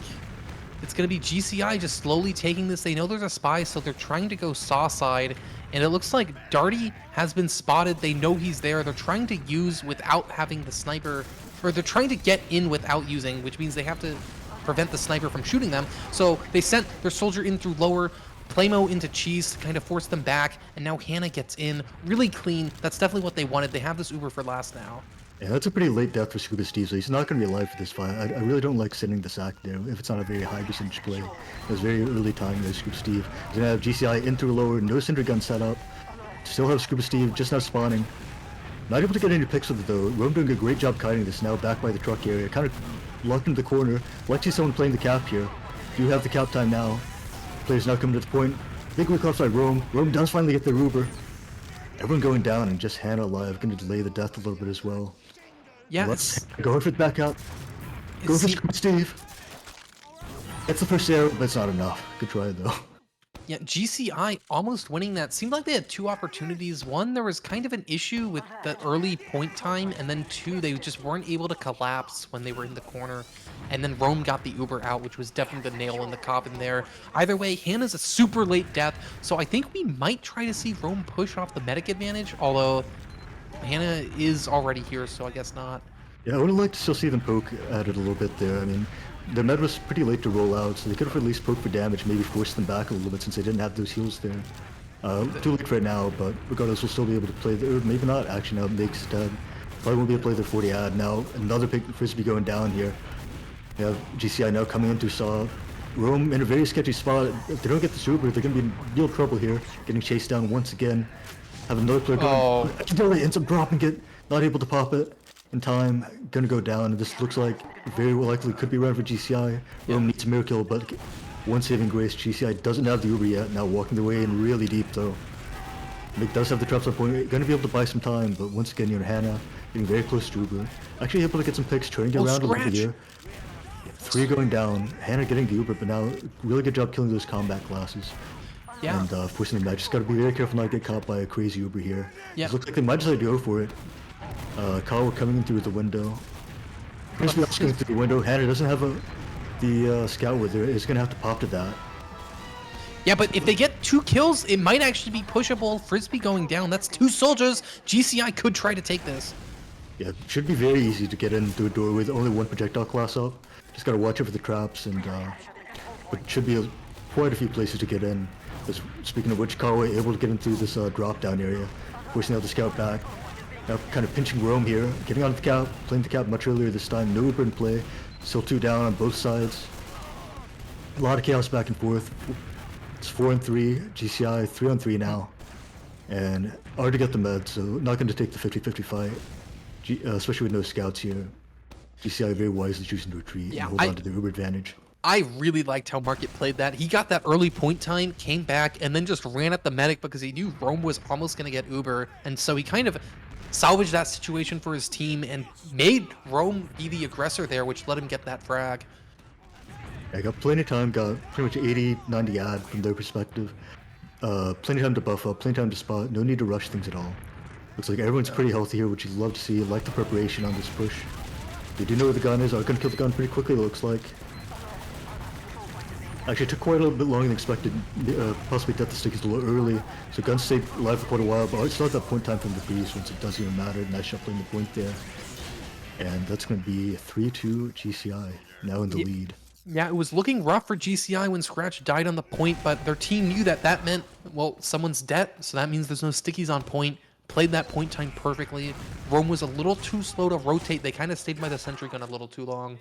Speaker 1: it's going to be GCI just slowly taking this. They know there's a spy, so they're trying to go Saw side. And it looks like Darty has been spotted. They know he's there. They're trying to use, without having the sniper or they're trying to get in without using, which means they have to prevent the sniper from shooting them. So they sent their soldier in through lower, Playmo into cheese to kind of force them back, and now Hannah gets in really clean. That's definitely what they wanted. They have this Uber for last now.
Speaker 2: Yeah, that's a pretty late death for Scuba Steve, so he's not going to be alive for this fight. I really don't like sending the sack there if it's not a very high percentage play. It was very early time there, Scuba Steve. He's going to have GCI in through lower, no Cinder Gun set up. Still have Scuba Steve just now spawning. Not able to get any picks with it though. Rome doing a great job kiting this now back by the truck area. Kind of locked into the corner. Like to see someone playing the cap here. Do have the cap time now. Players now coming to the point. Big weak offside Rome. Rome does finally get their Uber. Everyone going down and just Hannah alive. Going to delay the death a little bit as well.
Speaker 1: Yeah,
Speaker 2: Let's go for the back up. Go for Steve. That's the first arrow, but it's not enough. Good try though.
Speaker 1: Yeah, GCI almost winning that. Seemed like they had two opportunities. One, there was kind of an issue with the early point time, and then two, they just weren't able to collapse when they were in the corner. And then Rome got the Uber out, which was definitely the nail in the coffin there. Either way, Hannah's a super late death, so I think we might try to see Rome push off the medic advantage, although Hannah is already here, so I guess not.
Speaker 2: Yeah, I would have liked to still see them poke at it a little bit there. I mean, their med was pretty late to roll out, so they could have at least poked for damage, maybe forced them back a little bit since they didn't have those heals there. Too late right now, but regardless, we'll still be able to play the, or maybe not, actually now Make's dead. Probably won't be able to play the 40 ad. Now, another big Frisbee going down here. You have GCI now coming into Saw. Rome in a very sketchy spot. If they don't get the super, they're going to be in real trouble here. Getting chased down once again. Have another player going. Accidentally ends up dropping it. Not able to pop it in time. Gonna go down. And this looks like very likely could be right for GCI. Rome needs a miracle, but one saving grace. GCI doesn't have the Uber yet. Now walking their way in really deep though. Mick does have the traps on point. Gonna be able to buy some time, but once again, you know, Hannah getting very close to Uber. Actually able to get some picks, turning around a little bit here. 3 going down. Hannah getting the Uber, but now really good job killing those combat classes.
Speaker 1: Yeah.
Speaker 2: And forcing the match. Just gotta be very careful not to get caught by a crazy Uber here.
Speaker 1: Yeah.
Speaker 2: It looks like they might decide to go for it. Kawa coming in through the window. Frisbee also going through the window. Hannah doesn't have the scout with her. Is gonna have to pop to that.
Speaker 1: Yeah, but if they get 2 kills, it might actually be pushable. Frisbee going down. That's 2 soldiers. GCI could try to take this.
Speaker 2: Yeah, it should be very easy to get into a door with only 1 projectile class up. Just gotta watch out for the traps, and but should be quite a few places to get in. Speaking of which, Kawa able to get into this drop down area, forcing out the scout back. Now kind of pinching Rome here, getting onto the cap, playing the cap much earlier this time. No Uber in play, still 2 down on both sides. A lot of chaos back and forth. It's 4 and 3, GCI 3 on 3 now, and hard to get the med, so not going to take the 50-50 fight, especially with no scouts here. GCI very wisely choosing to retreat and hold on to the Uber advantage.
Speaker 1: I really liked how Market played that. He got that early point time, came back, and then just ran at the medic because he knew Rome was almost going to get Uber, and so he kind of salvaged that situation for his team and made Rome be the aggressor there, which let him get that frag.
Speaker 2: I got plenty of time, got pretty much 80, 90 ad from their perspective. Plenty of time to buff up, plenty of time to spot, no need to rush things at all. Looks like everyone's pretty healthy here, which you'd love to see. Like the preparation on this push. They do know where the gun is, are going to kill the gun pretty quickly, it looks like. Actually, it took quite a little bit longer than expected. Possibly death to stick is a little early, so gun stayed alive for quite a while, but it's not that point time from the breeze once it doesn't even matter. Nice shuffling the point there. And that's going to be 3-2 GCI, now in the lead.
Speaker 1: Yeah, it was looking rough for GCI when Scratch died on the point, but their team knew that that meant, well, someone's dead, so that means there's no stickies on point. Played that point time perfectly. Rome was a little too slow to rotate. They kind of stayed by the sentry gun a little too long.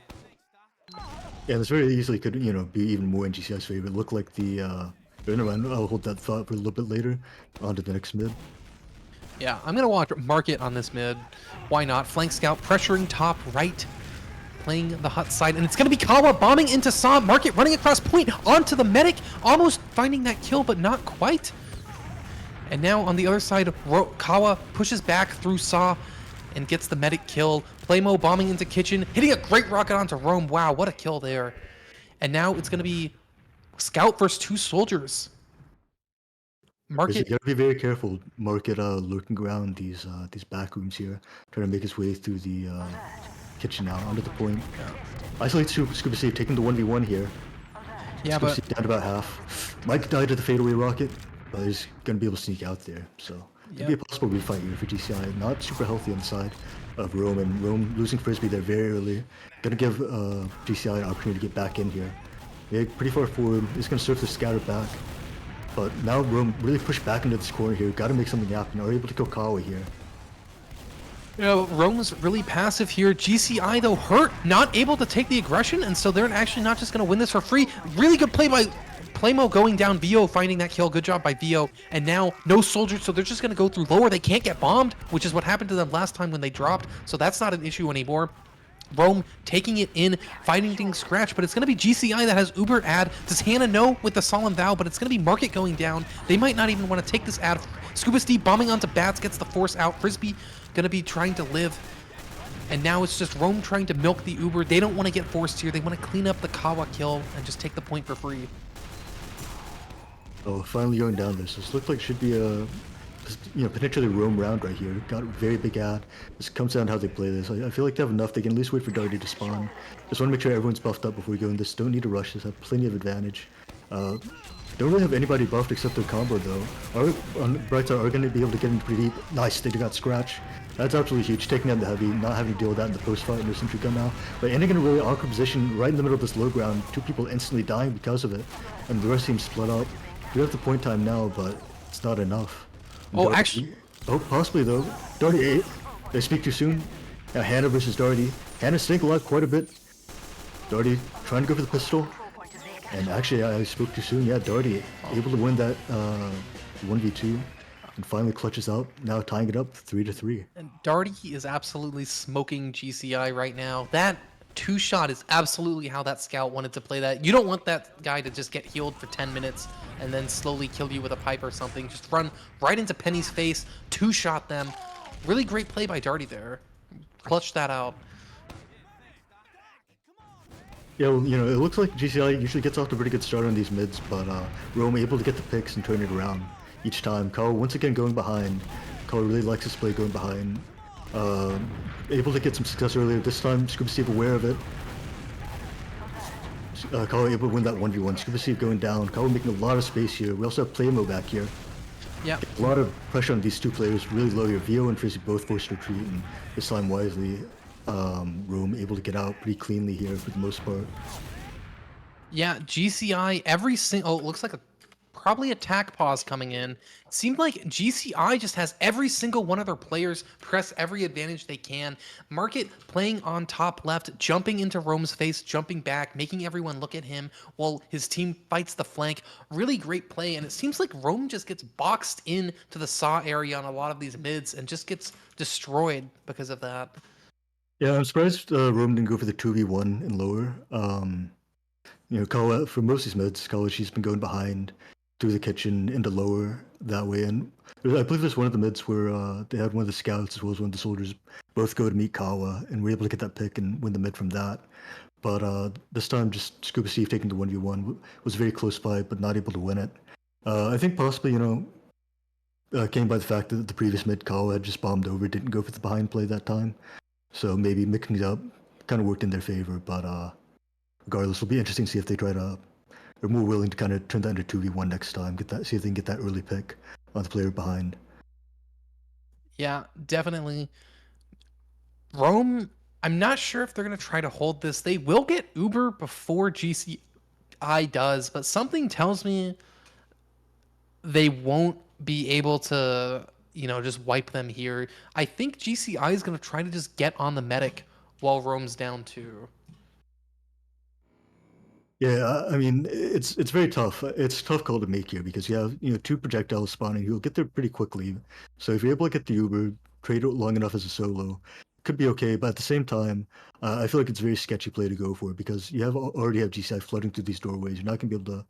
Speaker 2: Yeah, this very easily could, you know, be even more in GCI's favor. It looked like the, I'll hold that thought for a little bit later. On to the next mid.
Speaker 1: Yeah, I'm going to watch Market on this mid. Why not? Flank scout pressuring top right. Playing the hot side, and it's going to be Kawa bombing into Saw. Market running across point onto the medic, almost finding that kill, but not quite. And now on the other side, Kawa pushes back through Saw and gets the medic killed. Playmo bombing into kitchen, hitting a great rocket onto Rome. Wow, what a kill there. And now it's going to be Scout versus 2 soldiers. Market,
Speaker 2: you gotta be very careful. Market lurking around these back rooms here, trying to make his way through the kitchen now onto the point. Isolate Scuba Steve taking the 1v1 here.
Speaker 1: yeah,
Speaker 2: Scuba
Speaker 1: but
Speaker 2: Steve down to about half. Might die to the fadeaway rocket, but he's gonna be able to sneak out there. So Could be
Speaker 1: Yep.
Speaker 2: a possible refight here for GCI. Not super healthy on the side of Rome, and Rome losing Frisbee there very early. Gonna give GCI an opportunity to get back in here. Yeah, pretty far forward. He's gonna surf the scatter back. But now Rome really pushed back into this corner here. Gotta make something happen. Are able to kill Kawa here.
Speaker 1: You know, Rome's really passive here. GCI, though, hurt, not able to take the aggression, and so they're actually not just going to win this for free. Really good play by Playmo going down, Vio finding that kill. Good job by Vio. And now, no soldiers, so they're just going to go through lower. They can't get bombed, which is what happened to them last time when they dropped, so that's not an issue anymore. Rome taking it in, fighting things scratch, but it's going to be GCI that has Uber ad. Does Hannah know with the Solemn Vow, but it's going to be Market going down. They might not even want to take this ad. Scuba Steve bombing onto Bats, gets the force out. Frisbee going to be trying to live. And now it's just Rome trying to milk the Uber. They don't want to get forced here. They want to clean up the Kawa kill and just take the point for free.
Speaker 2: Oh, finally going down this. This looks like it should be a potentially Rome round right here. Got a very big ad. This comes down to how they play this. I feel like they have enough. They can at least wait for Darty to spawn. Just want to make sure everyone's buffed up before we go in this. Don't need to rush this. Have plenty of advantage. Don't really have anybody buffed except their combo though. On Bright side are going to be able to get in pretty deep. Nice, they got Scratch. That's absolutely huge. Taking out the heavy, not having to deal with that in the post fight and their sentry gun now. But ending in a really awkward position right in the middle of this low ground. Two people instantly dying because of it. And the rest seem split up. We have the point time now, but it's not enough.
Speaker 1: Oh,
Speaker 2: Darty,
Speaker 1: actually...
Speaker 2: Oh, possibly though. Darty 8. They speak too soon. Now Hannah versus Darty. Hannah staying alive quite a bit. Darty trying to go for the pistol. And actually, I spoke too soon. Yeah, Darty able to win that 1v2 and finally clutches out. Now tying it up 3-3.
Speaker 1: And Darty is absolutely smoking GCI right now. That two-shot is absolutely how that scout wanted to play that. You don't want that guy to just get healed for 10 minutes and then slowly kill you with a pipe or something. Just run right into Penny's face, two-shot them. Really great play by Darty there. Clutch that out.
Speaker 2: Yeah, well, it looks like GCI usually gets off to a pretty good start on these mids, but Rome able to get the picks and turn it around each time. Kawa once again going behind. Kawa really likes his play going behind. Able to get some success earlier. This time, Scuba Steve aware of it. Kawa able to win that 1v1. Scuba Steve going down. Kawa making a lot of space here. We also have Playmo back here.
Speaker 1: Yeah.
Speaker 2: A lot of pressure on these two players. Really low here. Vio and Frizzy both forced to retreat, and this time wisely. Rome able to get out pretty cleanly here for the most part.
Speaker 1: Yeah, GCI, every single... Oh, it looks like probably attack pause coming in. It seemed like GCI just has every single one of their players press every advantage they can. Market playing on top left, jumping into Rome's face, jumping back, making everyone look at him while his team fights the flank. Really great play, and it seems like Rome just gets boxed in to the saw area on a lot of these mids and just gets destroyed because of that.
Speaker 2: Yeah, I'm surprised Rome didn't go for the 2v1 and lower. Kawa, for most of these mids, Kawa, she's been going behind through the kitchen into lower that way. And I believe there's one of the mids where they had one of the scouts as well as one of the soldiers both go to meet Kawa and were able to get that pick and win the mid from that. But this time, just Scuba Steve taking the 1v1 was a very close fight, but not able to win it. I think possibly, came by the fact that the previous mid Kawa had just bombed over, didn't go for the behind play that time. So maybe mixing it up kind of worked in their favor, but regardless, it'll be interesting to see if they try to, they're more willing to kind of turn that into 2v1 next time, see if they can get that early pick on the player behind.
Speaker 1: Yeah, definitely. Rome, I'm not sure if they're going to try to hold this. They will get Uber before GCI does, but something tells me they won't be able to, just wipe them here. I think GCI is going to try to just get on the medic while Rome's down too.
Speaker 2: Yeah, I mean it's very tough. It's a tough call to make here because you have two projectiles spawning. You'll get there pretty quickly. So if you're able to get the Uber, trade it long enough as a solo, could be okay. But at the same time, I feel like it's a very sketchy play to go for because you already have GCI flooding through these doorways. You're not gonna be able to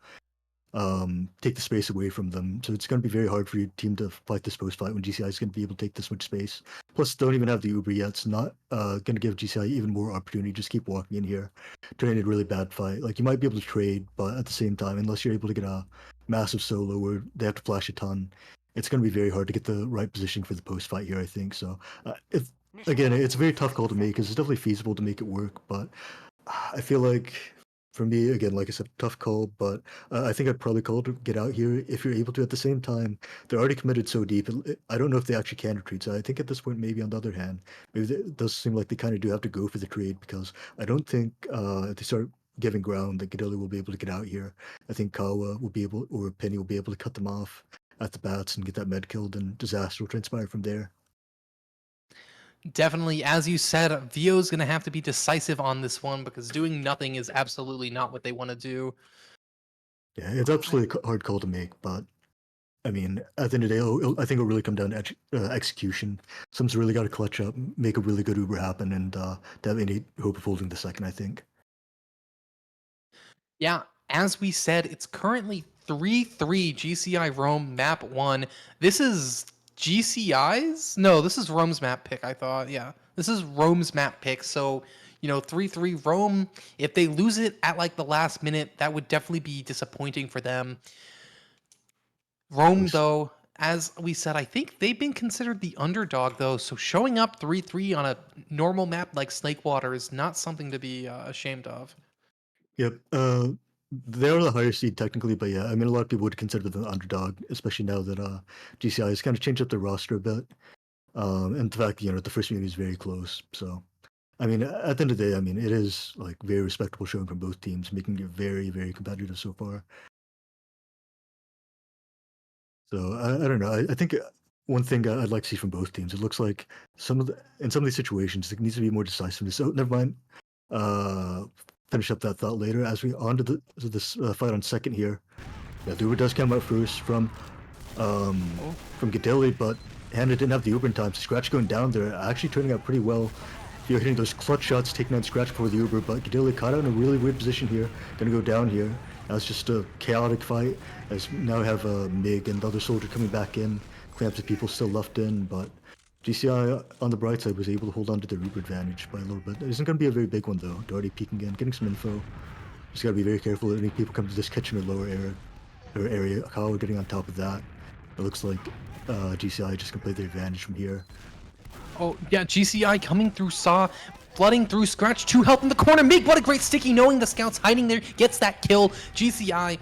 Speaker 2: take the space away from them. So it's going to be very hard for your team to fight this post fight when GCI is going to be able to take this much space. Plus, don't even have the Uber yet. It's not going to give GCI even more opportunity. Just keep walking in here, turning a really bad fight. Like you might be able to trade, but at the same time, unless you're able to get a massive solo where they have to flash a ton, it's going to be very hard to get the right position for the post fight here. I think so. Again, it's a very tough call to make because it's definitely feasible to make it work, but I feel like for me, again, like I said, tough call, but I think I'd probably call to get out here if you're able to. At the same time, they're already committed so deep. I don't know if they actually can retreat. So I think at this point, maybe on the other hand, maybe it does seem like they kind of do have to go for the trade because I don't think if they start giving ground, that Gedeli will be able to get out here. I think Kawa will be able, or Penny will be able to cut them off at the bats and get that med killed, and disaster will transpire from there.
Speaker 1: Definitely, as you said, Vio is going to have to be decisive on this one because doing nothing is absolutely not what they want to do.
Speaker 2: Yeah, it's absolutely a hard call to make, but I mean, at the end of the day, I think it'll really come down to execution. Someone's really got to clutch up, make a really good Uber happen, and to have any hope of holding the second, I think.
Speaker 1: Yeah, as we said, it's currently 3-3 GCI Rome map 1. This is GCI's? No, this is Rome's map pick, I thought. Yeah. This is Rome's map pick. So, 3-3 Rome, if they lose it at like the last minute, that would definitely be disappointing for them. Rome, though, as we said, I think they've been considered the underdog, though. So showing up 3-3 on a normal map like Snakewater is not something to be ashamed of.
Speaker 2: Yep. They're the higher seed technically, but yeah, I mean, a lot of people would consider them the underdog, especially now that GCI has kind of changed up their roster a bit. And the fact, the first meeting is very close. So, I mean, at the end of the day, I mean, it is like very respectable showing from both teams, making it very, very competitive so far. So I don't know. I think one thing I'd like to see from both teams, it looks like in some of these situations, it needs to be more decisiveness. So never mind. Uh, finish up that thought later. As we on to this fight on second here. Yeah, the Uber does come out first from Gedeli, but Hannah didn't have the Uber in time. So Scratch going down there, actually turning out pretty well. You're hitting those clutch shots, taking on Scratch before the Uber, but Gedeli caught out in a really weird position here. Gonna go down here. Now it's just a chaotic fight. As now we have Mig and the other soldier coming back in. Clamps of people still left in, but GCI on the bright side was able to hold on to their Uber advantage by a little bit. It isn't going to be a very big one though. Doherty peeking in, getting some info. Just got to be very careful that any people come to this kitchen or lower area. Akawa getting on top of that. It looks like GCI just can play their advantage from here.
Speaker 1: Oh, yeah, GCI coming through Saw, flooding through Scratch, 2 health in the corner. Mig, what a great sticky, knowing the scout's hiding there, gets that kill. GCI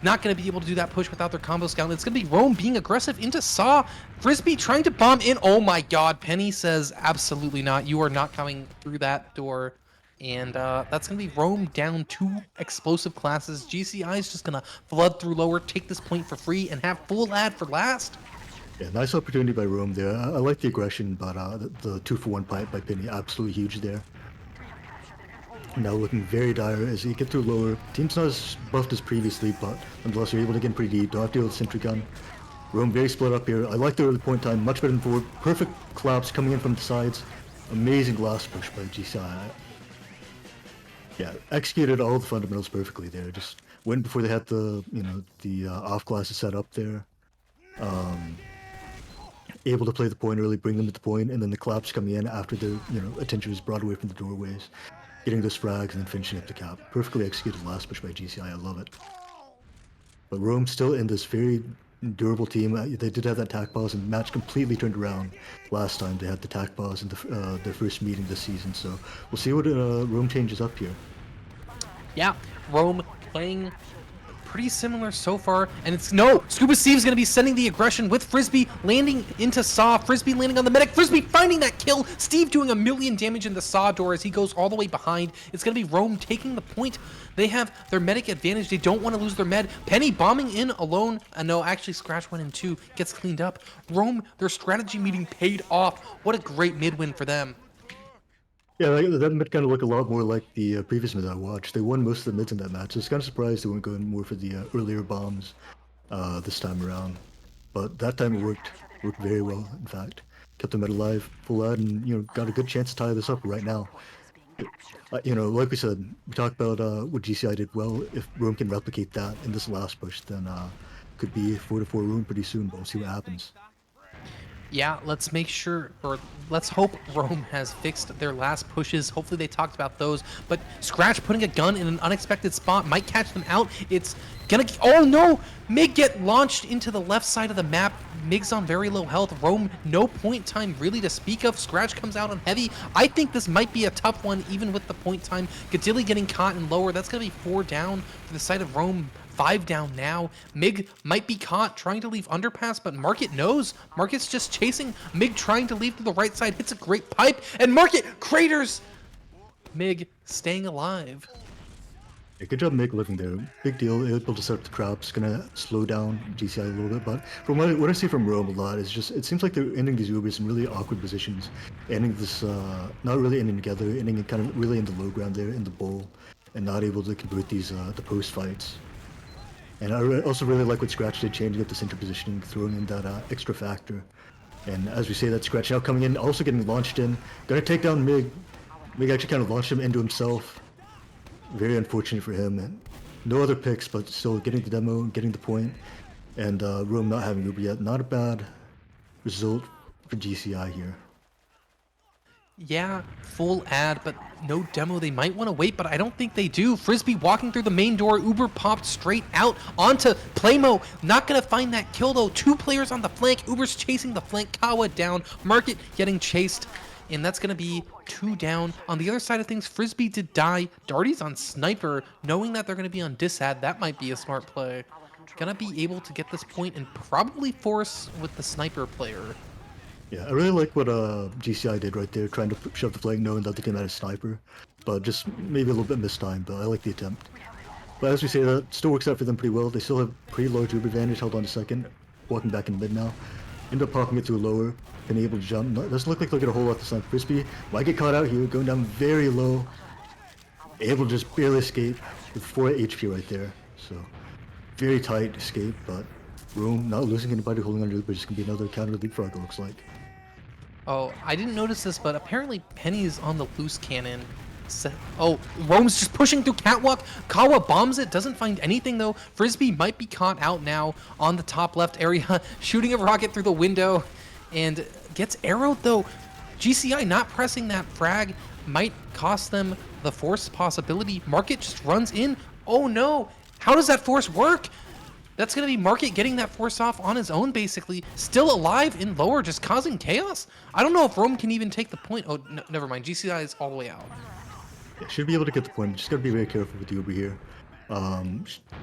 Speaker 1: not going to be able to do that push without their combo scout. It's going to be Rome being aggressive into Saw. Frisbee trying to bomb in. Oh my god, Penny says absolutely not. You are not coming through that door. And that's going to be Rome down 2 explosive classes. GCI is just going to flood through lower, take this point for free, and have full ad for last.
Speaker 2: Yeah, nice opportunity by Rome there. I like the aggression, but the 2-for-1 pipe by Penny, absolutely huge there. Now looking very dire as you get through lower. Team's not as buffed as previously, but nonetheless you're able to get in pretty deep. Don't have to deal with Sentry Gun. Rome very split up here. I like the early point time, much better than forward. Perfect collapse coming in from the sides. Amazing glass push by GCI. Yeah, executed all the fundamentals perfectly there. Just went before they had the off classes set up there. Able to play the point early, bring them to the point, and then the collapse coming in after their attention was brought away from the doorways, getting those frags and then finishing up the cap. Perfectly executed last push by GCI. I love it. But Rome still in this very durable team. They did have that tack pause, and the match completely turned around last time they had the tack pause in their first meeting this season. So we'll see what Rome changes up here.
Speaker 1: Yeah, Rome playing pretty similar so far, and it's no, Scuba Steve's gonna be sending the aggression with Frisbee landing into Saw, Frisbee landing on the medic, Frisbee finding that kill, Steve doing 1,000,000 damage in the Saw door as he goes all the way behind. It's gonna be Rome taking the point. They have their medic advantage, they don't want to lose their med. Penny bombing in alone, no, actually Scratch 1 and 2 gets cleaned up. Rome, their strategy meeting paid off. What a great mid win for them.
Speaker 2: Yeah, that mid kind of look a lot more like the previous mids I watched. They won most of the mids in that match. I was kind of surprised they weren't going more for the earlier bombs this time around. But that time it worked very well, in fact. Kept the mid alive, full ad, and got a good chance to tie this up right now. Like we said, we talked about what GCI did well. If Rome can replicate that in this last push, then could be 4-4 Rome pretty soon, but we'll see what happens.
Speaker 1: Yeah, let's make sure, or let's hope Rome has fixed their last pushes. Hopefully they talked about those. But Scratch putting a gun in an unexpected spot might catch them out. It's gonna, oh no! Mig get launched into the left side of the map. Mig's on very low health. Rome, no point time really to speak of. Scratch comes out on heavy. I think this might be a tough one, even with the point time. Gadilli getting caught in lower. That's gonna be 4 down for the side of Rome. 5 down now. Mig might be caught trying to leave underpass, but Market knows. Market's just chasing. Mig trying to leave to the right side, hits a great pipe, and Market craters. Mig staying alive.
Speaker 2: Yeah, good job, Mick, living there. Big deal. Able to set up the traps. Gonna slow down GCI a little bit, but from what I see from Rome a lot is just it seems like they're ending these Ubers in really awkward positions, ending this not really ending together, ending kind of really in the low ground there in the bowl, and not able to convert these the post fights. And I also really like what Scratch did, changing up the center positioning, throwing in that extra factor. And as we say, that Scratch now coming in, also getting launched in, gonna take down Mig. Mig actually kind of launched him into himself. Very unfortunate for him. And no other picks, but still getting the demo, getting the point, and Rome not having Uber yet. Not a bad result for GCI here.
Speaker 1: Yeah, full ad, but no demo. They might want to wait, but I don't think they do. Frisbee walking through the main door. Uber popped straight out onto Playmo. Not going to find that kill, though. 2 players on the flank. Uber's chasing the flank. Kawa down. Market getting chased. And that's going to be 2 down. On the other side of things, Frisbee did die. Darty's on Sniper. Knowing that they're going to be on disad, that might be a smart play. Gonna be able to get this point and probably force with the Sniper player.
Speaker 2: Yeah, I really like what GCI did right there, trying to shove the flag, knowing that they came out as sniper, but just maybe a little bit mistimed, but I like the attempt. But as we say, that still works out for them pretty well. They still have pretty large Uber advantage, held on a second, walking back in mid now. End up popping it through lower, been able to jump. Doesn't look like they'll get a whole lot this time. Frisbee might get caught out here, going down very low. Able to just barely escape with 4 HP right there. So, very tight escape, but Room not losing anybody holding on to Uber, just gonna be another counter leapfrog, it looks like.
Speaker 1: Oh, I didn't notice this, but apparently Penny's on the loose cannon. Oh, Rome's just pushing through catwalk. Kawa bombs it, doesn't find anything though. Frisbee might be caught out now on the top left area, shooting a rocket through the window, and gets arrowed though. GCI not pressing that frag might cost them the force possibility. Market just runs in. Oh no, how does that force work? That's going to be Market getting that force off on his own, basically. Still alive in lower, just causing chaos. I don't know if Rome can even take the point. Oh, no, never mind. GCI is all the way out.
Speaker 2: Yeah, should be able to get the point, just gotta be very careful with the Uber here.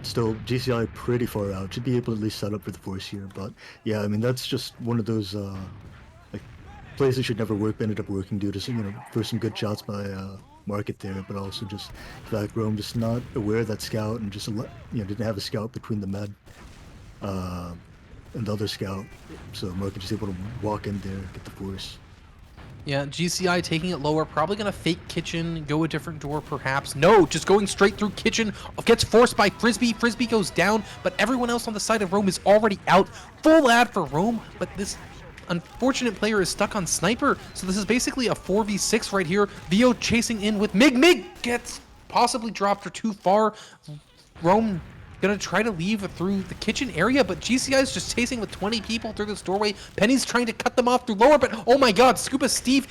Speaker 2: Still, GCI pretty far out. Should be able to at least set up for the force here, but yeah, I mean, that's just one of those, like, plays that should never work, but ended up working due to some, first some good shots by, Market there, but also just the fact Rome just not aware of that scout and just, didn't have a scout between the med, and the other scout, so Market just able to walk in there, get the force.
Speaker 1: Yeah, GCI taking it lower, probably going to fake kitchen, go a different door perhaps. No, just going straight through kitchen, gets forced by Frisbee. Frisbee goes down, but everyone else on the side of Rome is already out. Full ad for Rome, but this unfortunate player is stuck on Sniper, so this is basically a 4v6 right here. Vio chasing in with Mig. Mig gets possibly dropped or too far. Rome gonna try to leave through the kitchen area, but GCI is just chasing with 20 people through this doorway. Penny's trying to cut them off through lower, but oh my god, Scuba Steve,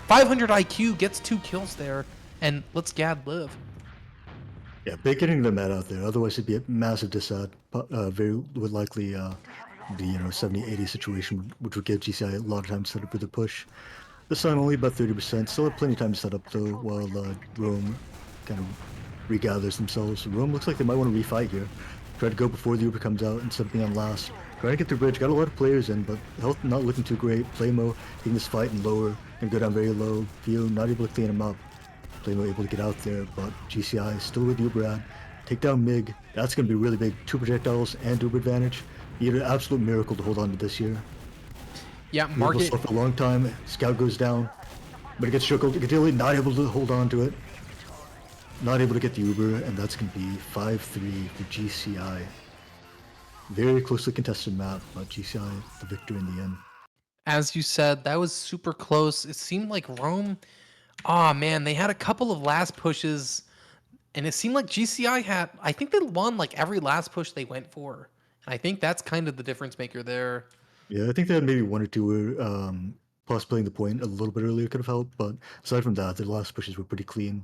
Speaker 1: 500 IQ, gets 2 kills there, and lets Gad live.
Speaker 2: Yeah, big getting the mat out there. Otherwise, it'd be a massive disad. Very would likely be 70-80 situation, which would give GCI a lot of time to set up for the push. This time only about 30%. Still have plenty of time to set up though, while Rome kind of regathers themselves. Rome looks like they might want to refight here. Try to go before the Uber comes out instead of being on last. Trying to get the bridge. Got a lot of players in, but health not looking too great. Playmo taking this fight and lower and go down very low. Vio not able to clean him up. Playmo able to get out there, but GCI still with Uber. Take down Mig. That's going to be really big. 2 projectiles and Uber advantage. Need an absolute miracle to hold on to this here.
Speaker 1: Yeah, Market
Speaker 2: for a long time. Scout goes down, but it gets chuckled. Gadilli not able to hold on to it. Not able to get the Uber, and that's going to be 5-3 for GCI. Very closely contested map, but GCI the victor in the end.
Speaker 1: as you said, that was super close. It seemed like Rome, oh man, they had a couple of last pushes, and it seemed like GCI had, I think they won like every last push they went for. And I think that's kind of the difference maker there.
Speaker 2: Yeah, I think they had maybe one or two where plus playing the point a little bit earlier could have helped, but aside from that, the last pushes were pretty clean.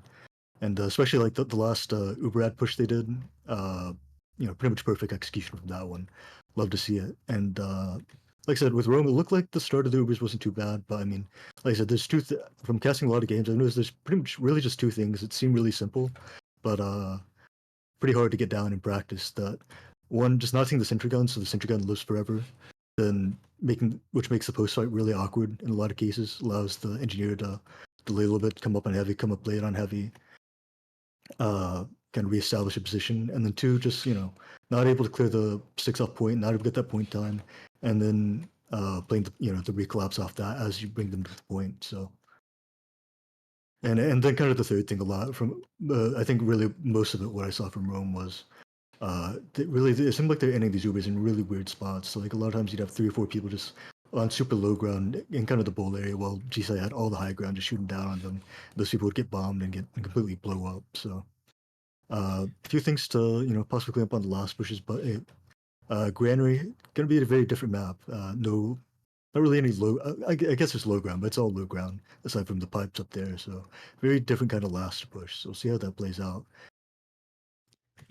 Speaker 2: And especially like the last Uber ad push they did, uh, pretty much perfect execution from that one. Love to see it. And like I said, with Rome, it looked like the start of the Ubers wasn't too bad. But I mean, like I said, there's from casting a lot of games, I noticed there's pretty much really just two things that seem really simple, but pretty hard to get down in practice. That one, just not seeing the sentry gun, so the sentry gun lives forever. Then which makes the post fight really awkward in a lot of cases, allows the engineer to delay a little bit, come up on heavy, come up late on heavy, uh, kind of reestablish a position, and then two, just not able to clear the 6 off point, not able to get that point time, and then playing the recollapse off that as you bring them to the point. So, and then kind of the third thing, a lot from I think really most of it what I saw from Rome was it seemed like they're ending these Ubers in really weird spots. So like a lot of times you'd have 3 or 4 people just on super low ground in kind of the bowl area, while GSI had all the high ground just shooting down on them. Those people would get bombed and completely blow up. So a few things to possibly clean up on the last pushes, but Granary gonna be a very different map. No, not really any low. I guess it's low ground, but it's all low ground aside from the pipes up there. So very different kind of last push. So we'll see how that plays out.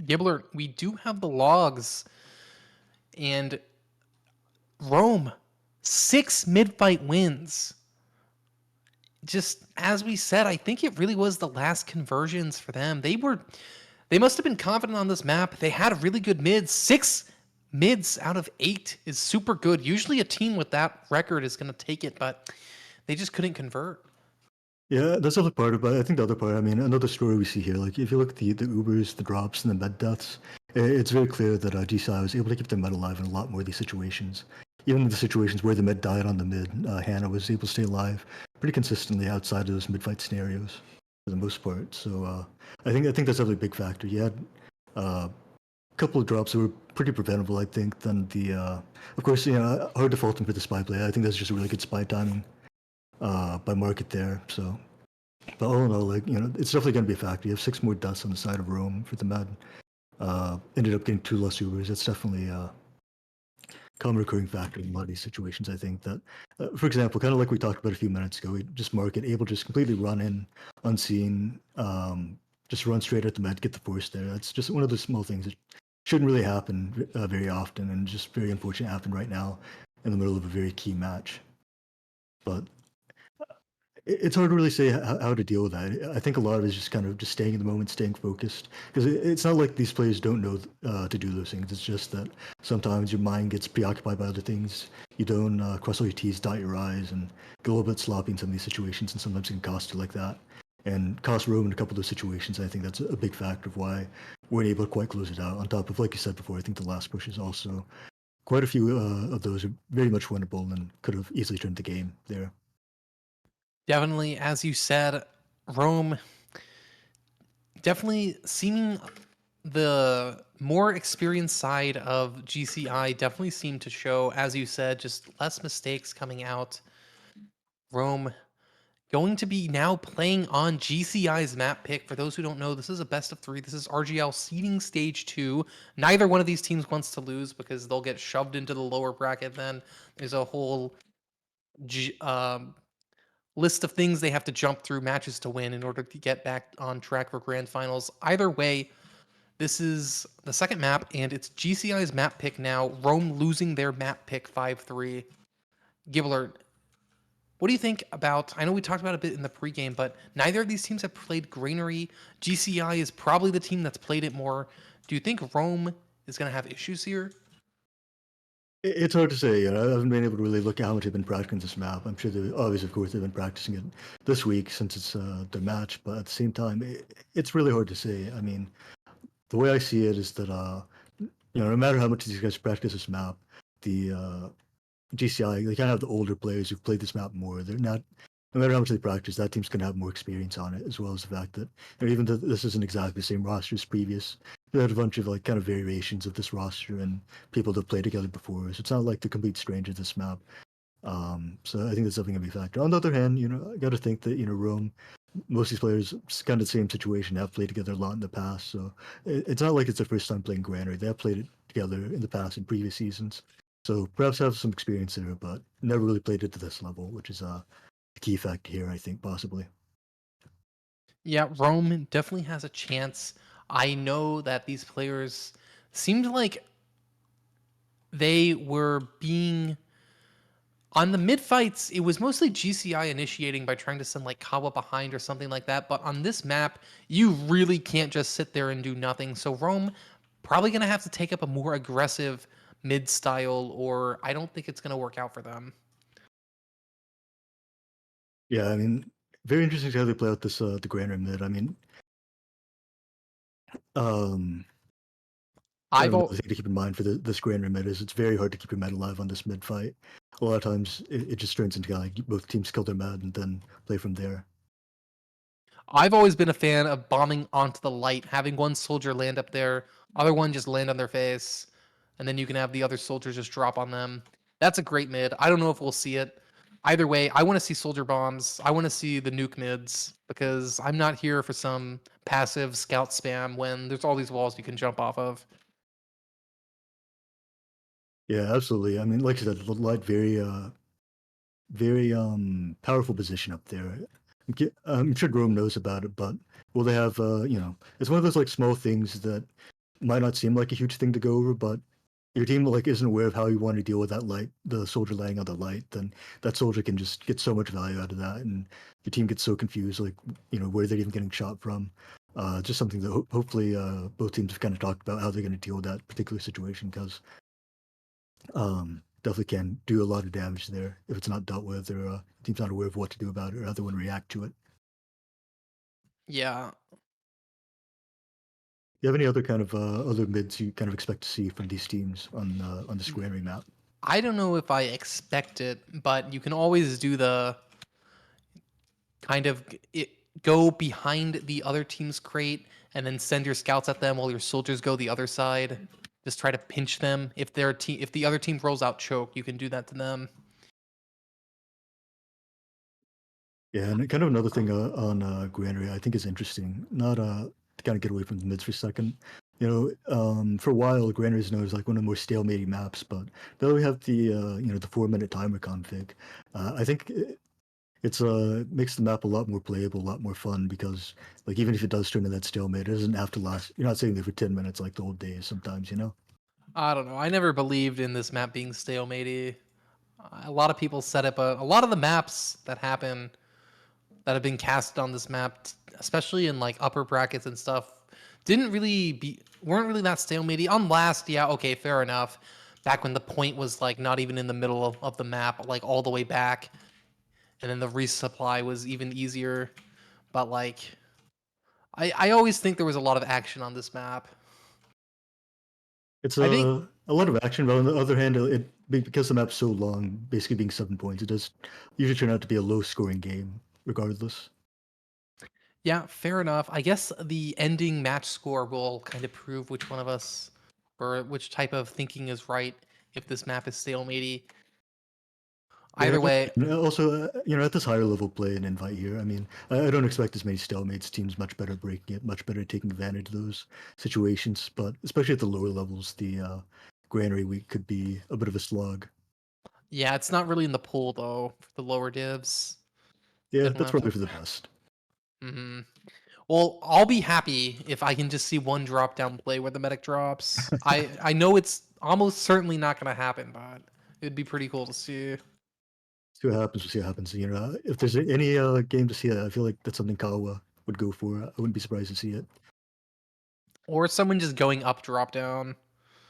Speaker 1: Giblert, we do have the logs, and Rome, 6 mid-fight wins. Just as we said, I think it really was the last conversions for them. They must have been confident on this map. They had a really good mids. 6 mids out of 8 is super good. Usually a team with that record is going to take it, but they just couldn't convert.
Speaker 2: Yeah, that's the other part. But I think the other part, I mean, another story we see here, like if you look at the Ubers, the drops, and the med deaths, it's very clear that GSI was able to keep their med alive in a lot more of these situations. Even in the situations where the med died on the mid, Hannah was able to stay alive pretty consistently outside of those mid-fight scenarios for the most part. So I think that's a really big factor. You had a couple of drops that were pretty preventable, I think. Then of course, hard to fault him for the spy play. I think that's just a really good spy timing by market there. So but all in all, like it's definitely going to be a factor. You have 6 more deaths on the side of Rome for the med. Ended up getting 2 less Ubers. That's definitely a common recurring factor in a lot of these situations. I think that, for example, kind of like we talked about a few minutes ago, just market able to just completely run in unseen, just run straight at the med, get the force there. That's just one of those small things that shouldn't really happen very often, and just very unfortunate happened right now in the middle of a very key match. But it's hard to really say how to deal with that. I think a lot of it is just kind of just staying in the moment, staying focused. Because it's not like these players don't know to do those things. It's just that sometimes your mind gets preoccupied by other things. You don't cross all your T's, dot your I's, and get a little bit sloppy in some of these situations, and sometimes it can cost you like that. And cost Rome in a couple of those situations, I think that's a big factor of why we're able to quite close it out. On top of, like you said before, I think the last push is also quite a few of those are very much winnable and could have easily turned the game there.
Speaker 1: Definitely, as you said, Rome definitely seeming the more experienced side of GCI definitely seemed to show, as you said, just less mistakes coming out. Rome going to be now playing on GCI's map pick. For those who don't know, this is a best of 3. This is RGL seeding stage 2. Neither one of these teams wants to lose because they'll get shoved into the lower bracket. Then there's a whole list of things they have to jump through, matches to win in order to get back on track for grand finals. Either way, this is the second map, and it's GCI's map pick now. Rome losing their map pick 5-3. Giblert, what do you think about? I know we talked about it a bit in the pregame, but neither of these teams have played Granary. GCI is probably the team that's played it more. Do you think Rome is going to have issues here?
Speaker 2: It's hard to say. I haven't been able to really look at how much they've been practicing this map. I'm sure they obviously, of course, they've been practicing it this week since it's their match. But at the same time, it's really hard to say. I mean, the way I see it is that no matter how much these guys practice this map, the GCI they kind of have the older players who've played this map more. They're not. No matter how much they practice, that team's gonna have more experience on it, as well as the fact that even though this isn't exactly the same roster as previous, they had a bunch of like kind of variations of this roster and people that played together before. So it's not like the complete stranger to this map. So I think that's something to be a factor. On the other hand, I got to think that Rome, most of these players, it's kind of the same situation, have played together a lot in the past. So it's not like it's their first time playing Granary. They have played it together in the past in previous seasons. So perhaps have some experience there, but never really played it to this level, which is the key factor here, I think, possibly.
Speaker 1: Yeah, Rome definitely has a chance. I know that these players seemed like they were being on the mid fights. It was mostly GCI initiating by trying to send like Kawa behind or something like that. But on this map, you really can't just sit there and do nothing. So Rome probably gonna have to take up a more aggressive mid style, or I don't think it's gonna work out for them.
Speaker 2: Yeah, I mean, very interesting to how they play out this the Grand Mid. I mean, um, kind
Speaker 1: I've
Speaker 2: of
Speaker 1: al-
Speaker 2: another thing to keep in mind for this Grand Mid is it's very hard to keep your med alive on this mid fight. A lot of times it just turns into kind of like both teams kill their med and then play from there.
Speaker 1: I've always been a fan of bombing onto the light, having one soldier land up there, other one just land on their face, and then you can have the other soldiers just drop on them. That's a great mid. I don't know if we'll see it. Either way, I want to see soldier bombs. I want to see the nuke mids because I'm not here for some passive scout spam when there's all these walls you can jump off of.
Speaker 2: Yeah, absolutely. I mean, like I said, the light very powerful position up there. I'm sure Rome knows about it, but will they have it's one of those like small things that might not seem like a huge thing to go over, but your team like isn't aware of how you want to deal with that light, the soldier laying on the light, then that soldier can just get so much value out of that, and your team gets so confused, like where they're even getting shot from. Just something that hopefully both teams have kind of talked about how they're going to deal with that particular situation because definitely can do a lot of damage there if it's not dealt with or team's not aware of what to do about it or how they want to react to it.
Speaker 1: Yeah,
Speaker 2: You have any other kind of other mids you kind of expect to see from these teams on the square map?
Speaker 1: I don't know if I expect it, but you can always do the kind of go behind the other team's crate and then send your scouts at them while your soldiers go the other side. Just try to pinch them. If the other team rolls out choke, you can do that to them.
Speaker 2: Yeah, and kind of another thing on Granary I think is interesting. Not to kind of get away from the mids for a second. For a while, Granary is known as like one of the more stalematy maps, but though we have the the 4 minute timer config, I think it's makes the map a lot more playable, a lot more fun because like even if it does turn into that stalemate, it doesn't have to last. You're not sitting there for 10 minutes like the old days. Sometimes.
Speaker 1: I don't know. I never believed in this map being stalematey. A lot of people said it, but a lot of the maps that have been cast on this map, especially in like upper brackets and stuff, weren't really that stalematey. On last, yeah, okay, fair enough. Back when the point was like not even in the middle of the map, like all the way back, and then the resupply was even easier. But like, I always think there was a lot of action on this map.
Speaker 2: It's
Speaker 1: I think,
Speaker 2: a lot of action, but on the other hand, because the map's so long, basically being 7 points, it does usually turn out to be a low scoring game, regardless.
Speaker 1: yeah, fair enough. I guess the ending match score will kind of prove which one of us or which type of thinking is right if this map is stalematey.
Speaker 2: Yeah,
Speaker 1: Either way,
Speaker 2: and also, at this higher level play and invite here, I mean, I don't expect as many stalemates. Teams much better breaking it, much better taking advantage of those situations. But especially at the lower levels, the Granary week could be a bit of a slog.
Speaker 1: yeah, it's not really in the pool though for the lower divs.
Speaker 2: Yeah,
Speaker 1: Definitely
Speaker 2: that's
Speaker 1: have
Speaker 2: probably
Speaker 1: to.
Speaker 2: for the best.
Speaker 1: Hmm. Well, I'll be happy if I can just see one drop down play where the medic drops. I know it's almost certainly not going to happen, but it'd be pretty cool to see.
Speaker 2: See what happens. We'll see what happens. If there's any game to see that, I feel like that's something Kawa would go for. I wouldn't be surprised to see it.
Speaker 1: Or someone just going up drop down.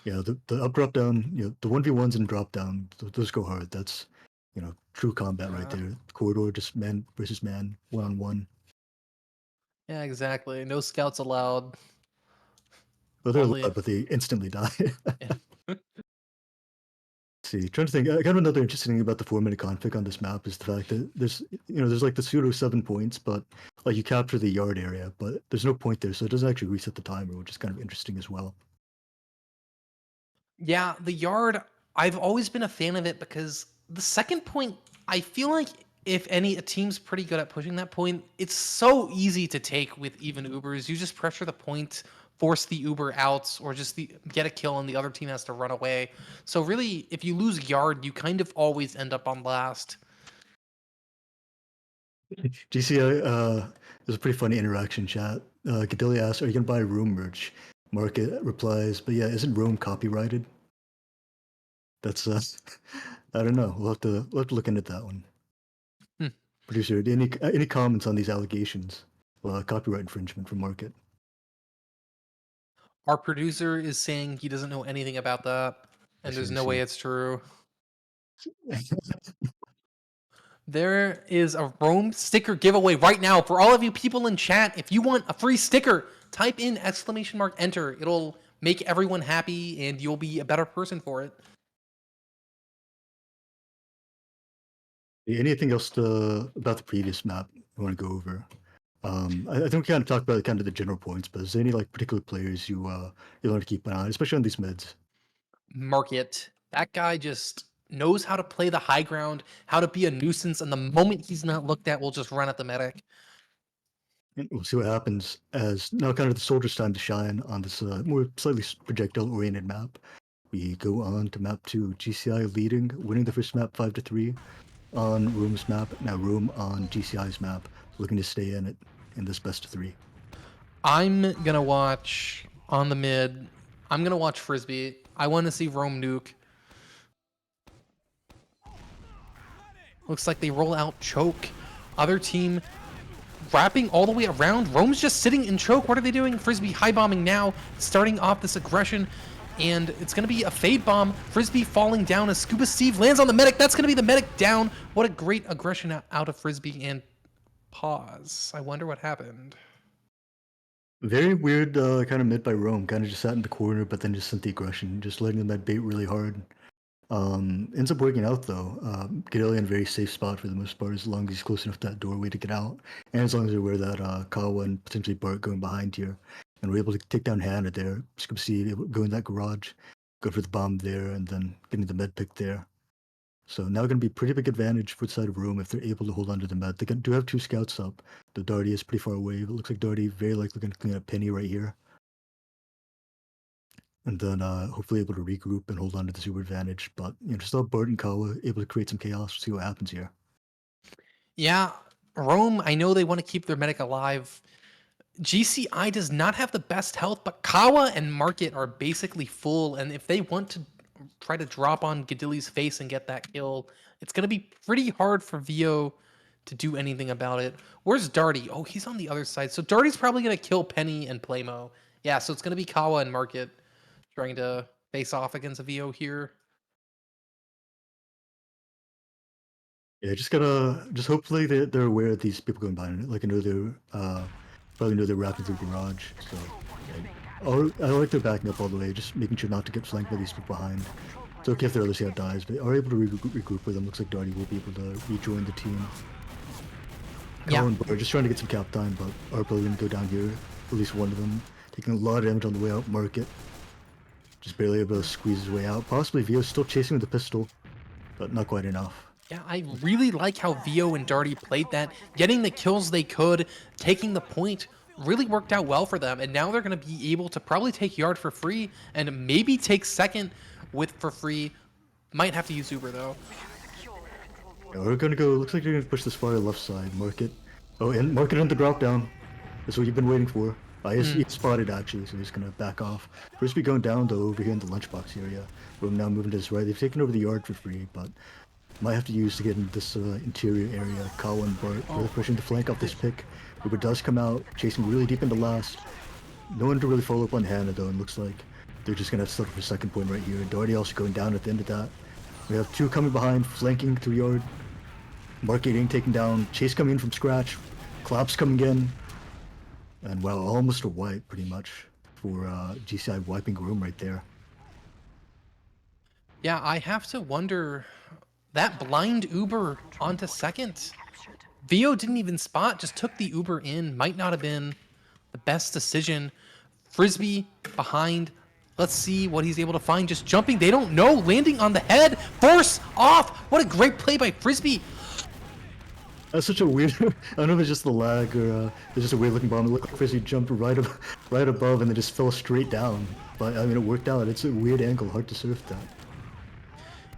Speaker 2: Yeah, the up drop down, the 1v1s and drop down, those go hard. That's true combat right
Speaker 1: Uh,
Speaker 2: there. Corridor, just man versus man, 1-on-1.
Speaker 1: yeah, exactly. No scouts allowed.
Speaker 2: But they're
Speaker 1: Only.
Speaker 2: allowed, but they instantly die.
Speaker 1: Yeah.
Speaker 2: See, trying to think. Kind of another interesting thing about the 4 minute config on this map is the fact that there's like the pseudo 7 points, but like you capture the yard area, but there's no point there, so it doesn't actually reset the timer, which is kind of interesting as well.
Speaker 1: Yeah, the yard, I've always been a fan of it because the second point, I feel like if a team's pretty good at pushing that point, it's so easy to take with even Ubers. You just pressure the point force the Uber out or just get a kill and the other team has to run away. So really, if you lose yard, you kind of always end up on last.
Speaker 2: GCI, there's a pretty funny interaction chat. Cadilli asks, "Are you gonna buy Room merch?" Market replies, "But yeah, isn't Rome copyrighted?" That's I don't know. We'll have to look into that one.
Speaker 1: Hmm.
Speaker 2: Producer, any comments on these allegations? Copyright infringement from Market.
Speaker 1: Our producer is saying he doesn't know anything about that,
Speaker 2: I
Speaker 1: and
Speaker 2: see,
Speaker 1: there's
Speaker 2: I
Speaker 1: no way
Speaker 2: see.
Speaker 1: it's true. There is a Rome sticker giveaway right now for all of you people in chat. If you want a free sticker, type in !enter. It'll make everyone happy and you'll be a better person for it.
Speaker 2: Anything else about the previous map you want to go over? I think we kind of talked about kind of the general points, but is there any like particular players you want to keep an eye on, especially on these mids?
Speaker 1: Market. That guy just knows how to play the high ground, how to be a nuisance, and the moment he's not looked at, we'll just run at the medic.
Speaker 2: And we'll see what happens as now kind of the soldiers' time to shine on this more slightly projectile-oriented map. We go on to map 2, GCI leading, winning the first map 5-3 on Room's map. Now Room on GCI's map, looking to stay in it in this best of 3.
Speaker 1: I'm gonna watch on the mid. I'm gonna watch Frisbee. I want to see Rome nuke. Looks like they roll out choke. Other team wrapping all the way around. Rome's just sitting in choke. What are they doing? Frisbee high bombing now, starting off this aggression. And it's going to be a fade bomb. Frisbee falling down as Scuba Steve lands on the medic. That's going to be the medic down. What a great aggression out of Frisbee. And pause. I wonder what happened.
Speaker 2: Very weird kind of mid by Rome, kind of just sat in the corner, but then just sent the aggression, just letting them med bait really hard. Ends up working out though. Gidelia in a very safe spot for the most part, as long as he's close enough to that doorway to get out, and as long as they're aware that Kawa and potentially Bart going behind here, and we're able to take down Hannah there. Scoop C go in that garage, go for the bomb there, and then getting the med pick there. So now going to be a pretty big advantage for the side of Rome if they're able to hold on to the med. They do have 2 scouts up. The Darty is pretty far away, but it looks like Darty very likely going to clean up Penny right here. And then hopefully able to regroup and hold on to the super advantage. But still Bart and Kawa able to create some chaos. See what happens here.
Speaker 1: Yeah, Rome, I know they want to keep their medic alive. GCI does not have the best health, but Kawa and Market are basically full. And if they want to try to drop on Gadilli's face and get that kill, it's going to be pretty hard for Vio to do anything about it. Where's Darty? Oh, he's on the other side. So Darty's probably going to kill Penny and Playmo. Yeah, so it's going to be Kawa and Market trying to face off against a Vio here.
Speaker 2: Yeah, just hopefully they're aware of these people going behind it. Like I know they're probably know they're wrapping through the garage. So I like they're backing up all the way, just making sure not to get flanked by these people behind. It's okay if their other scout dies, but are able to regroup with them. Looks like Darty will be able to rejoin the team.
Speaker 1: Yeah.
Speaker 2: Colin Bart just trying to get some cap time, but are probably going to go down here. At least one of them taking a lot of damage on the way out. Market just barely able to squeeze his way out. Possibly Vio still chasing with the pistol, but not quite enough.
Speaker 1: Yeah, I really like how Vio and Darty played that, getting the kills they could, taking the point, really worked out well for them. And now they're going to be able to probably take yard for free and maybe take second for free. Might have to use Uber though.
Speaker 2: Yeah, we're going to go, looks like they're going to push this far left side. Market. Oh, and Market on the drop down. That's what you've been waiting for. He's spotted actually, so he's going to back off. Frisbee going down though over here in the lunchbox area. We're now moving to his right. They've taken over the yard for free, but might have to use to get into this interior area. Kawa and Bart really pushing the flank off this pick. Uber does come out, chasing really deep into last. No one to really follow up on Hannah though, and looks like they're just going to have to settle for second point right here. Darty also going down at the end of that. We have 2 coming behind, flanking through yard. Market getting taken down. Chase coming in from scratch. Claps coming in. And well, almost a wipe pretty much for GCI wiping room right there.
Speaker 1: Yeah, I have to wonder, that blind Uber onto second. Vio didn't even spot, just took the Uber in. Might not have been the best decision. Frisbee behind. Let's see what he's able to find. Just jumping. They don't know. Landing on the head. Force off. What a great play by Frisbee.
Speaker 2: That's such a weird. I don't know if it's just the lag or it's just a weird looking bomb. It looked like first he jumped right above and then just fell straight down. But I mean, it worked out. It's a weird angle, hard to surf that.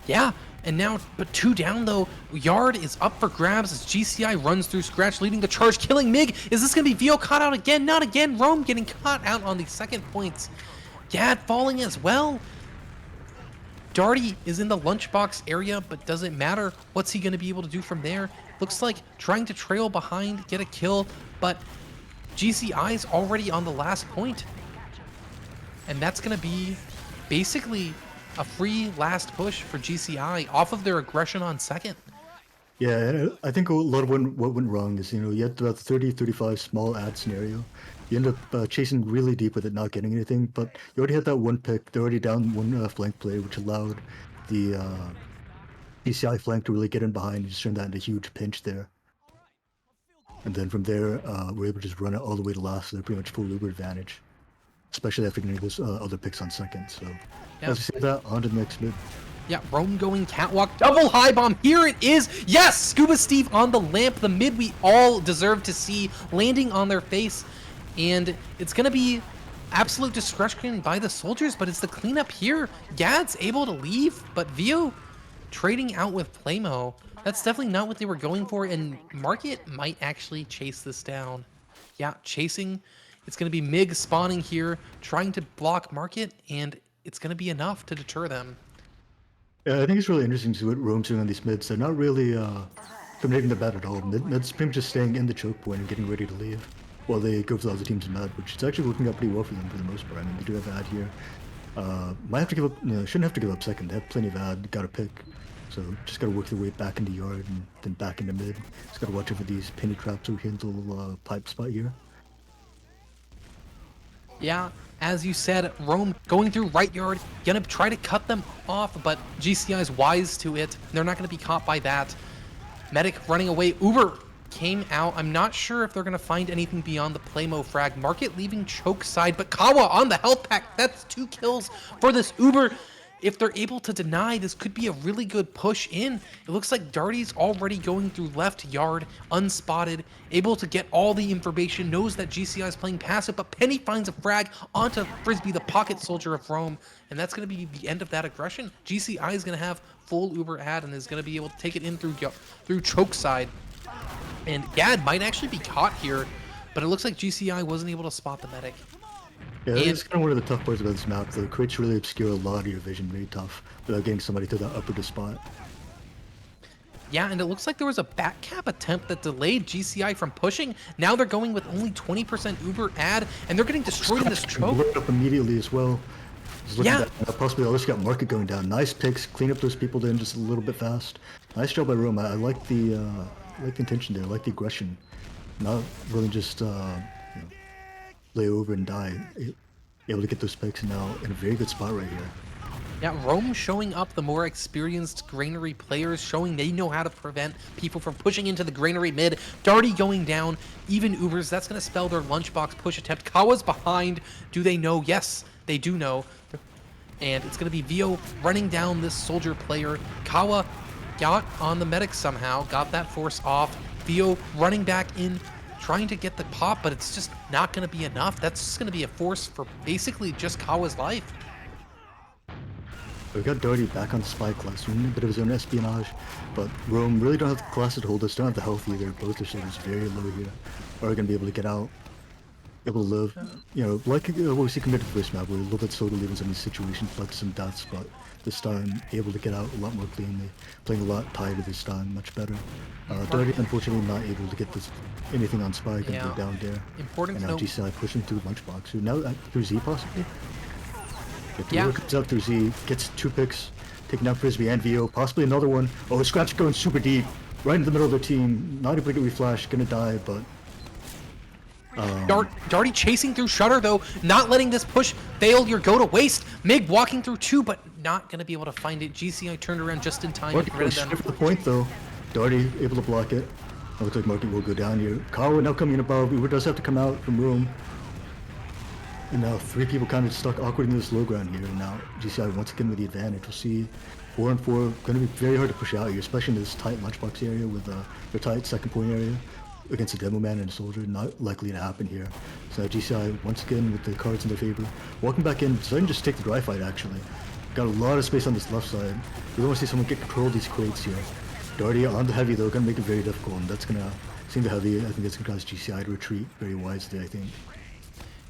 Speaker 1: Yeah, and now, but 2 down though. Yard is up for grabs as GCI runs through Scratch, leading the charge, killing Mig. Is this going to be Vio caught out again? Not again. Rome getting caught out on the second points. Gad falling as well. Darty is in the lunchbox area, but doesn't matter. What's he going to be able to do from there? Looks like trying to trail behind, get a kill, but GCI's already on the last point. And that's going to be basically a free last push for GCI off of their aggression on second.
Speaker 2: Yeah, and I think a lot of what went wrong is, you had about 30-35 small ad scenario. You end up chasing really deep with it, not getting anything, but you already had that one pick. They're already down one flank play, which allowed the GCI flank to really get in behind and just turn that into a huge pinch there. And then from there, we're able to just run it all the way to last, so they're pretty much full Uber advantage. Especially after getting those other picks on second, so...
Speaker 1: Yeah.
Speaker 2: As you say that, on to the next mid.
Speaker 1: Yeah, Rome going catwalk, double high bomb, here it is! Yes! Scuba Steve on the lamp, the mid we all deserve to see, landing on their face. And it's gonna be absolute discretion by the soldiers, but it's the cleanup here. Gad's able to leave, but Vio trading out with Playmo. That's definitely not what they were going for, and Market might actually chase this down. Yeah, chasing. It's gonna be Mig spawning here, trying to block Market, and it's gonna be enough to deter them.
Speaker 2: Yeah, I think it's really interesting to see what Rome's doing on these mids. They're not really dominating the bat at all. Mid's pretty much just staying in the choke point and getting ready to leave while they go for the other team's mad, which is actually working out pretty well for them for the most part. I mean, they do have ad here. Might have to give up, shouldn't have to give up second. They have plenty of ad, got a pick. So just gotta work their way back into yard and then back into mid. Just gotta watch out for these penny traps over here in the little pipe spot here.
Speaker 1: Yeah, as you said, Rome going through right yard, gonna try to cut them off, but GCI is wise to it. They're not gonna be caught by that. Medic running away. Uber came out. I'm not sure if they're gonna find anything beyond the Playmo frag. Market leaving choke side, but Kawa on the health pack. That's 2 kills for this Uber. If they're able to deny, this could be a really good push in. It looks like Darty's already going through left yard, unspotted, able to get all the information, knows that GCI is playing passive, but Penny finds a frag onto Frisbee, the pocket soldier of Rome, and that's going to be the end of that aggression. GCI is going to have full Uber ad and is going to be able to take it in through choke side. And Gad might actually be caught here, but it looks like GCI wasn't able to spot the medic.
Speaker 2: Yeah, that's kind of one of the tough parts about this map. The crates really obscure a lot of your vision, very tough, without getting somebody to that upper spot.
Speaker 1: Yeah, and it looks like there was a back cap attempt that delayed GCI from pushing. Now they're going with only 20% Uber ad, and they're getting destroyed in this choke.
Speaker 2: Blurred up immediately as well. Just looking
Speaker 1: Yeah.
Speaker 2: at possibly almost got Market going down. Nice picks, clean up those people then just a little bit fast. Nice job by Rome. I like the intention there. I like the aggression. Not really just lay over and die. Able to get those picks now in a very good spot right here.
Speaker 1: Yeah, Rome showing up the more experienced granary players, showing they know how to prevent people from pushing into the granary mid. Darty going down, even Ubers. That's going to spell their lunchbox push attempt. Kawa's behind. Do they know? Yes, they do know. And it's going to be Vio running down this soldier player. Kawa got on the medic somehow, got that force off. Vio running back in, trying to get the pop, but it's just not going to be enough. That's just going to be a force for basically just Kawa's life.
Speaker 2: We got Darty back on the spy class, doing a bit of his own espionage, but Rome really don't have the class to hold us, don't have the health either. Both their soldiers very low here. Are going to be able to get out, able to live. Like what we see committed to this map, where a little bit solo leaving some of these situations, led to some deaths, but this time able to get out a lot more cleanly, playing a lot tighter this time, much better. Darty unfortunately not able to get anything on spy, going to go down there.
Speaker 1: Important
Speaker 2: and
Speaker 1: to
Speaker 2: now
Speaker 1: note.
Speaker 2: GCI pushing through Lunchbox, who now through Z possibly?
Speaker 1: Yeah.
Speaker 2: Comes up through Z, gets 2 picks, taking down Frisbee and VO, possibly another one. Oh, Scratch going super deep, right into the middle of their team. Not able to get reflash, gonna die, but...
Speaker 1: Darty chasing through Shutter, though, not letting this push failure go to waste. Mig walking through 2, but not gonna be able to find it. GCI turned around just in time.
Speaker 2: Market goes straight for the point, though. Darty able to block it. It looks like Market will go down here. Kawa now coming in above. Uber does have to come out from room. And now 3 people kind of stuck awkward in this low ground here. And now GCI once again with the advantage. We'll see 4 and 4. Going to be very hard to push out here, especially in this tight lunchbox area with their tight second point area against a demo man and a soldier. Not likely to happen here. So GCI once again with the cards in their favor. Walking back in, deciding to just take the dry fight actually. Got a lot of space on this left side. We don't want to see someone get control of these crates here. Darty on the heavy though, gonna make it very difficult, and that's gonna seem the heavy. I think that's gonna cause GCI to retreat very wisely, I think.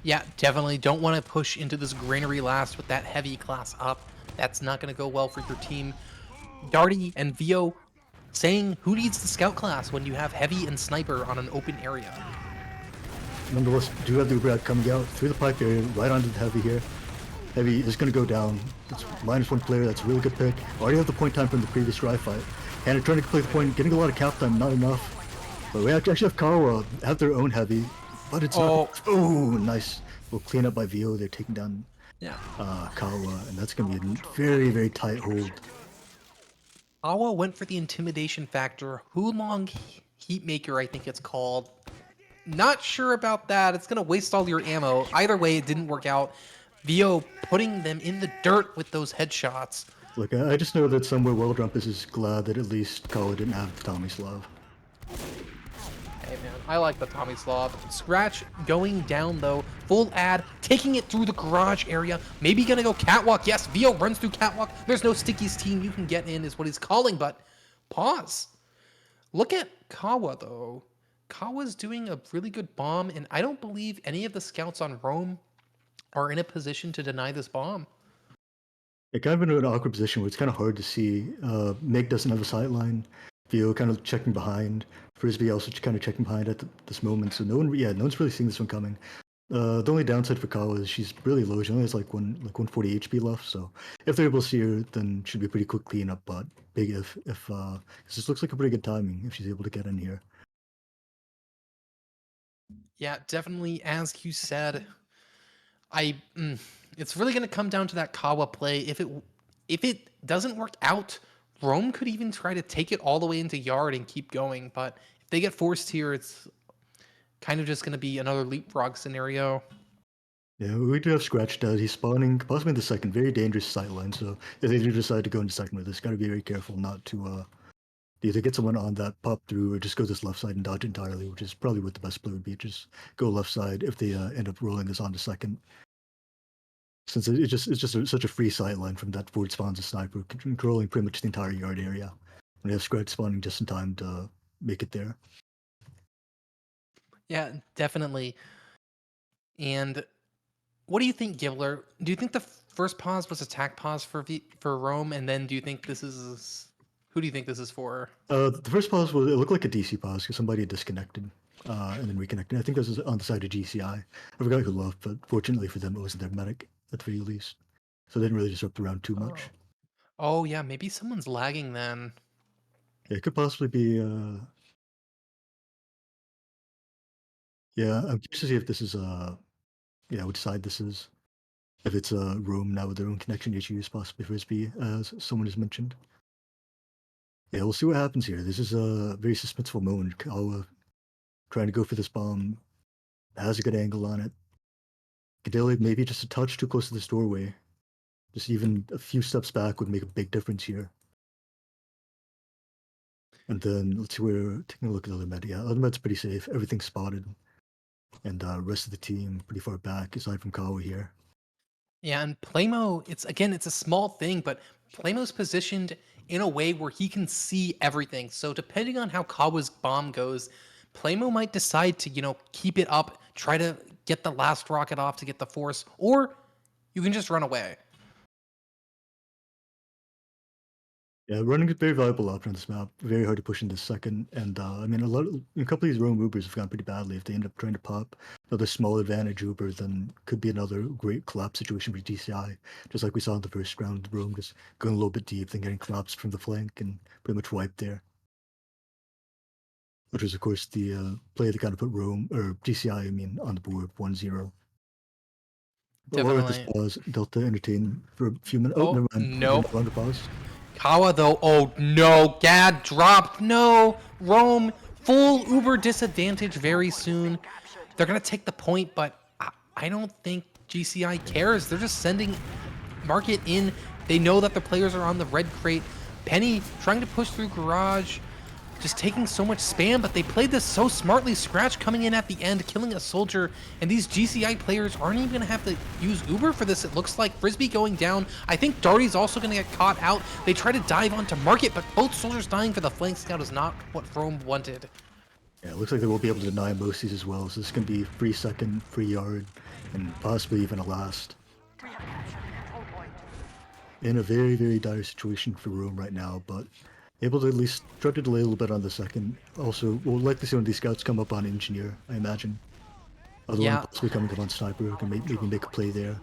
Speaker 1: Yeah, definitely don't want to push into this granary last with that heavy class up. That's not going to go well for your team. Darty and Vio saying who needs the scout class when you have heavy and sniper on an open area.
Speaker 2: Nonetheless, do have the Uber coming out through the pipe area, right onto the heavy here. Heavy is going to go down. It's -1 player, that's a really good pick. Already have the point time from the previous dry fight. And they're trying to complete the point, getting a lot of cap time, not enough. But we actually have Kawa have their own heavy. But it's not. Oh, nice. Well, clean up by Vio. They're taking down Kawa, and that's going to be a very, very tight hold.
Speaker 1: Kawa went for the intimidation factor. Hulong Heatmaker, I think it's called. Not sure about that. It's going to waste all your ammo. Either way, it didn't work out. Vio putting them in the dirt with those headshots.
Speaker 2: Look, I just know that somewhere Welldrumpus is glad that at least Kawa didn't have the Tomislav.
Speaker 1: Hey man, I like the Tomislav. Scratch going down though. Full ad, taking it through the garage area. Maybe gonna go catwalk. Yes, Vio runs through catwalk. There's no Sticky's team you can get in is what he's calling, but pause. Look at Kawa though. Kawa's doing a really good bomb, and I don't believe any of the scouts on Rome are in a position to deny this bomb.
Speaker 2: They're kind of in an awkward position where it's kind of hard to see. Meg doesn't have a sight line. Vio kind of checking behind. Frisbee also kind of checking behind at this moment. So no one's really seeing this one coming. The only downside for Kawa is she's really low. She only has like 140 HP left. So if they're able to see her, then should be a pretty quick cleanup. But big if this looks like a pretty good timing if she's able to get in here.
Speaker 1: Yeah, definitely. As you said, it's really going to come down to that Kawa play. If it doesn't work out, Rome could even try to take it all the way into yard and keep going. But if they get forced here, it's kind of just going to be another leapfrog scenario.
Speaker 2: Yeah, we do have Scratch dead. He's spawning possibly in the second. Very dangerous sight line. So if they do decide to go into second with this, got to be very careful not to either get someone on that pop through or just go this left side and dodge entirely, which is probably what the best play would be. Just go left side if they end up rolling this onto second. Since it's just such a free sight line from that forward spawns a sniper, controlling pretty much the entire yard area. And they have Scratch spawning just in time to make it there.
Speaker 1: Yeah, definitely. And what do you think, Giblert? Do you think the first pause was attack pause for Rome, and then do you think this is who do you think this is for?
Speaker 2: The first pause it looked like a DC pause because somebody had disconnected and then reconnected. I think this was on the side of GCI. I forgot who left, but fortunately for them, it wasn't their medic at the very least, so they didn't really disrupt the round too much.
Speaker 1: Oh yeah, maybe someone's lagging then.
Speaker 2: Yeah, it could possibly be. Yeah, I'm curious to see if this is which side this is. If it's Rome now with their own connection issues, possibly Frisbee, as someone has mentioned. Yeah, we'll see what happens here. This is a very suspenseful moment. Kawa trying to go for this bomb, has a good angle on it. Gadeli maybe just a touch too close to this doorway. Just even a few steps back would make a big difference here. And then let's see, we're taking a look at other med. Yeah, other med's pretty safe. Everything's spotted. And rest of the team pretty far back, aside from Kawa here.
Speaker 1: Yeah, and Playmo, it's a small thing, but Playmo's positioned in a way where he can see everything. So depending on how Kawa's bomb goes, Playmo might decide to, keep it up, try to get the last rocket off to get the force, or you can just run away.
Speaker 2: Yeah, running is a very valuable option on this map. Very hard to push into second, and I mean, a couple of these Rome Ubers have gone pretty badly. If they end up trying to pop another small advantage Uber, then could be another great collapse situation for DCI. Just like we saw in the first round, Rome just going a little bit deep, then getting collapsed from the flank and pretty much wiped there. Which was, of course, the play that kind of put Rome or DCI, I mean, on the board 1-0. But while we're at this pause, Delta entertain for a few minutes. Oh, never mind.
Speaker 1: Nope.
Speaker 2: On the pause.
Speaker 1: Kawa though, oh no, Gad dropped, no, Rome, full Uber disadvantage very soon. They're gonna take the point, but I don't think GCI cares. They're just sending Market in. They know that the players are on the red crate. Penny trying to push through garage, just taking so much spam, but they played this so smartly. Scratch coming in at the end, killing a soldier, and these GCI players aren't even gonna have to use Uber for this. It looks like Frisbee going down. I think Darty's also gonna get caught out. They try to dive onto Market, but both soldiers dying for the flank scout is not what Rome wanted.
Speaker 2: Yeah, it looks like they will be able to deny Mosies as well, so this is going to be free second, free yard, and possibly even a last. In a very, very dire situation for Rome right now, but able to at least try to delay a little bit on the second. Also, we'll likely see one of these scouts come up on Engineer, I imagine. Other
Speaker 1: Yeah.
Speaker 2: one possibly coming up on Sniper, who can maybe make a play there.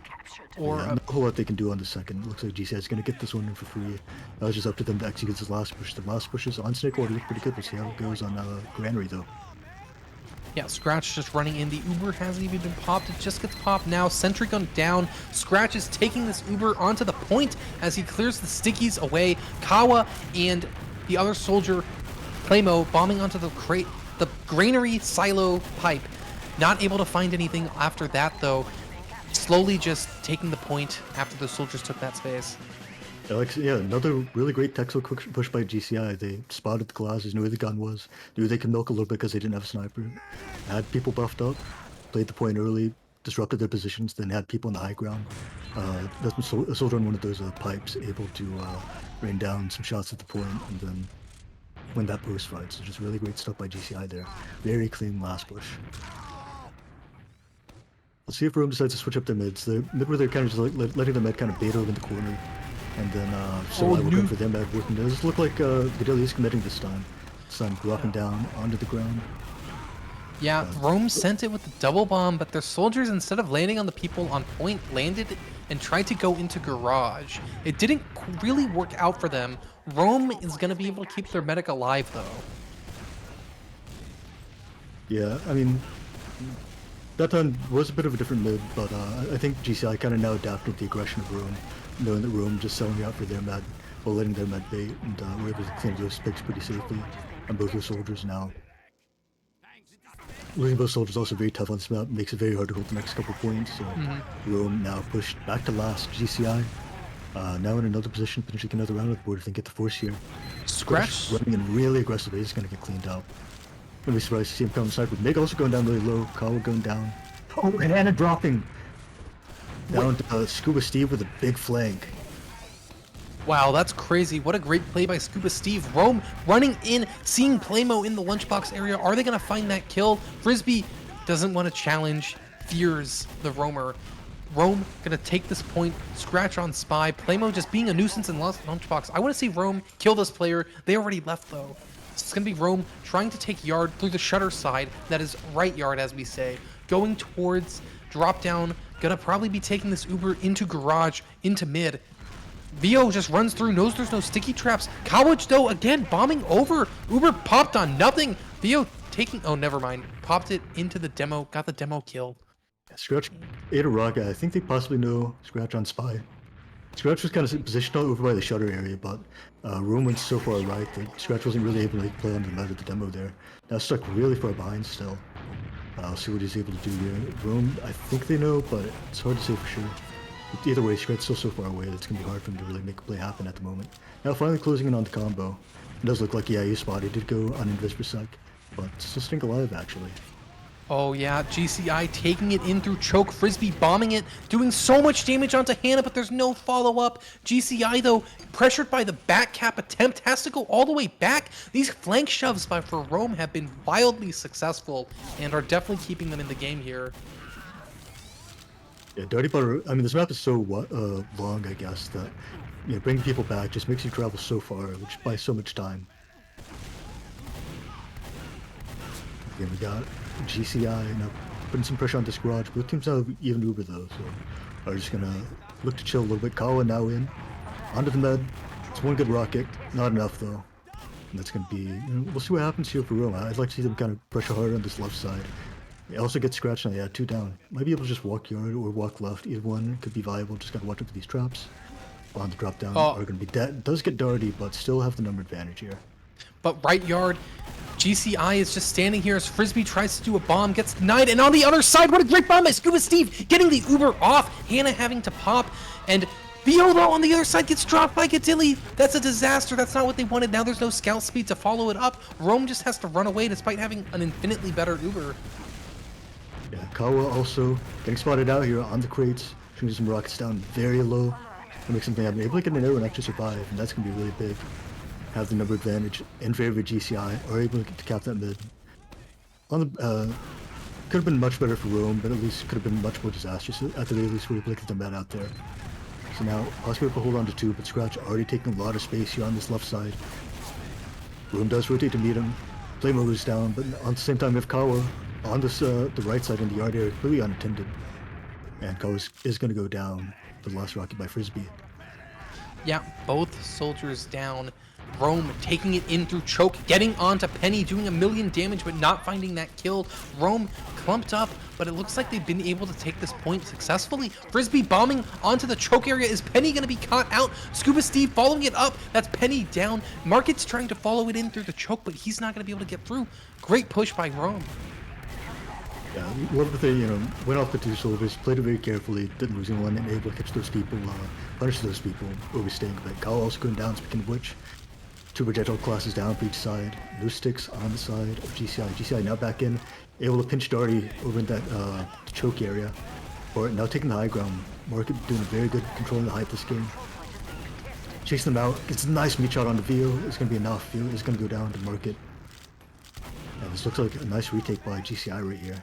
Speaker 1: Or
Speaker 2: Yeah, not a whole lot they can do on the second. It looks like GCI is going to get this one in for free. Now it's just up to them to execute this last push. The last pushes on Snake already look pretty good. We'll see how it goes on Granary, though.
Speaker 1: yeah, Scratch just running in. The Uber hasn't even been popped. It just gets popped now. Sentry gun down. Scratch is taking this Uber onto the point as he clears the stickies away. Kawa and the other soldier, Playmo, bombing onto the crate, the granary silo pipe. Not able to find anything after that, though. Slowly just taking the point after the soldiers took that space.
Speaker 2: Yeah, another really great tactical quick push by GCI. They spotted the glasses, knew where the gun was, knew they could milk a little bit because they didn't have a sniper. Had people buffed up, played the point early, disrupted their positions, then had people on the high ground. That's a soldier on one of those pipes, able to rain down some shots at the point and then win that post fight. So just really great stuff by GCI there. Very clean last push. Let's see if Rome decides to switch up their mids. The mid where they're kind of just letting the med kind of bait over in the corner. And then we're going for them med working. Does look like Videli is committing this time. Sun dropping down onto the ground.
Speaker 1: Yeah, Rome sent it with the double bomb, but their soldiers, instead of landing on the people on point, landed and tried to go into garage. It didn't really work out for them. Rome is going to be able to keep their medic alive, though.
Speaker 2: Yeah, I mean, that time was a bit of a different mid, but I think GCI kind of now adapted the aggression of Rome, knowing that Rome just selling out for their med, while letting their med bait, and we're able to clean those picks pretty safely on both their soldiers now. Losing both soldiers also very tough on this map, makes it very hard to hold the next couple points, so Rome now pushed back to last. GCI now in another position, potentially get another round of the board if they get the force here.
Speaker 1: Scratch
Speaker 2: Running in really aggressively, he's going to get cleaned out. Wouldn't be surprised to see him come inside, but Mig also going down really low, Kawa going down. Oh, and Anna dropping! Down to Scuba Steve with a big flank.
Speaker 1: Wow, that's crazy. What a great play by Scuba Steve. Rome running in, seeing Playmo in the lunchbox area. Are they going to find that kill? Frisbee doesn't want to challenge, fears the Roamer. Rome going to take this point, Scratch on Spy. Playmo just being a nuisance in lunchbox. I want to see Rome kill this player. They already left, though. It's going to be Rome trying to take yard through the shutter side. That is right yard, as we say. Going towards drop down. Going to probably be taking this Uber into garage, into mid. Vio just runs through, knows there's no sticky traps. College, though, again, bombing over. Uber popped on nothing. Vio taking... Oh, never mind. Popped it into the demo. Got the demo kill.
Speaker 2: Scratch ate a rocket. I think they possibly know Scratch on Spy. Scratch was kind of positioned over by the shutter area, but Rome went so far right that Scratch wasn't really able to play on the med of the demo there. Now stuck really far behind still. I'll see what he's able to do here. Rome, I think they know, but it's hard to say for sure. But either way, Scratch's still so far away that it's going to be hard for him to really make a play happen at the moment. Now finally closing in on the combo. It does look like, yeah, he spotted. He did go on invis for sec, but still staying alive actually.
Speaker 1: Oh yeah, GCI taking it in through choke, Frisbee bombing it, doing so much damage onto Hannah, but there's no follow-up. GCI, though, pressured by the back cap attempt, has to go all the way back. These flank shoves for Rome have been wildly successful and are definitely keeping them in the game here.
Speaker 2: Yeah, Dirty Butter, I mean, this map is so long, I guess, that bringing people back just makes you travel so far, which buys so much time. Again, we got GCI now putting some pressure on this garage. Both teams have even Uber though, so are just gonna look to chill a little bit. Kawa now in onto the med. It's one good rocket, not enough though. And that's gonna be, we'll see what happens here for Rome. I'd like to see them kind of pressure harder on this left side. They also get scratched now. Yeah, 2 down. Might be able to just walk yard or walk left. Either one could be viable. Just gotta watch out for these traps. On the drop down are gonna be dead. Does get Darty, but still have the number advantage here.
Speaker 1: But right yard, GCI is just standing here as Frisbee tries to do a bomb, gets denied, and on the other side, what a great bomb by Scuba Steve, getting the Uber off, Hannah having to pop, and Theo, though, on the other side gets dropped by Gadilli. That's a disaster. That's not what they wanted. Now there's no scout speed to follow it up. Rome just has to run away despite having an infinitely better Uber.
Speaker 2: Yeah, Kawa also getting spotted out here on the crates, shooting some rockets down very low to make something happen. Able to get an arrow and actually survive, and that's going to be really big. Have the number advantage in favor of GCI, are able to cap that mid. On the, could have been much better for Rome, but at least could have been much more disastrous. At the very least, we're able to get the med out there. So now, Oscar will hold on to 2, but Scratch already taking a lot of space here on this left side. Rome does rotate to meet him. Playmo goes down, but on the same time, we have Kawa on this the right side in the yard area, really unattended. And Kawa is going to go down. The last rocket by Frisbee.
Speaker 1: Yeah, both soldiers down. Rome taking it in through choke, getting onto Penny, doing a million damage, but not finding that kill. Rome clumped up, but it looks like they've been able to take this point successfully. Frisbee bombing onto the choke area. Is Penny going to be caught out? Scuba Steve following it up. That's Penny down. Market's trying to follow it in through the choke, but he's not going to be able to get through. Great push by Rome.
Speaker 2: Yeah, love that they, went off the 2 soldiers, played it very carefully, didn't lose anyone, and able to catch those people, punish those people, overstaying a bit. Kawa also going down, speaking of which, 2 projectile classes down for each side, no sticks on the side of GCI. GCI now back in, able to pinch Darty over in that choke area, or now taking the high ground. Market doing a very good controlling the height this game. Chasing them out, gets a nice meat shot on the Vio, it's going to be enough. Vio is going to go down to Market. And this looks like a nice retake by GCI right here.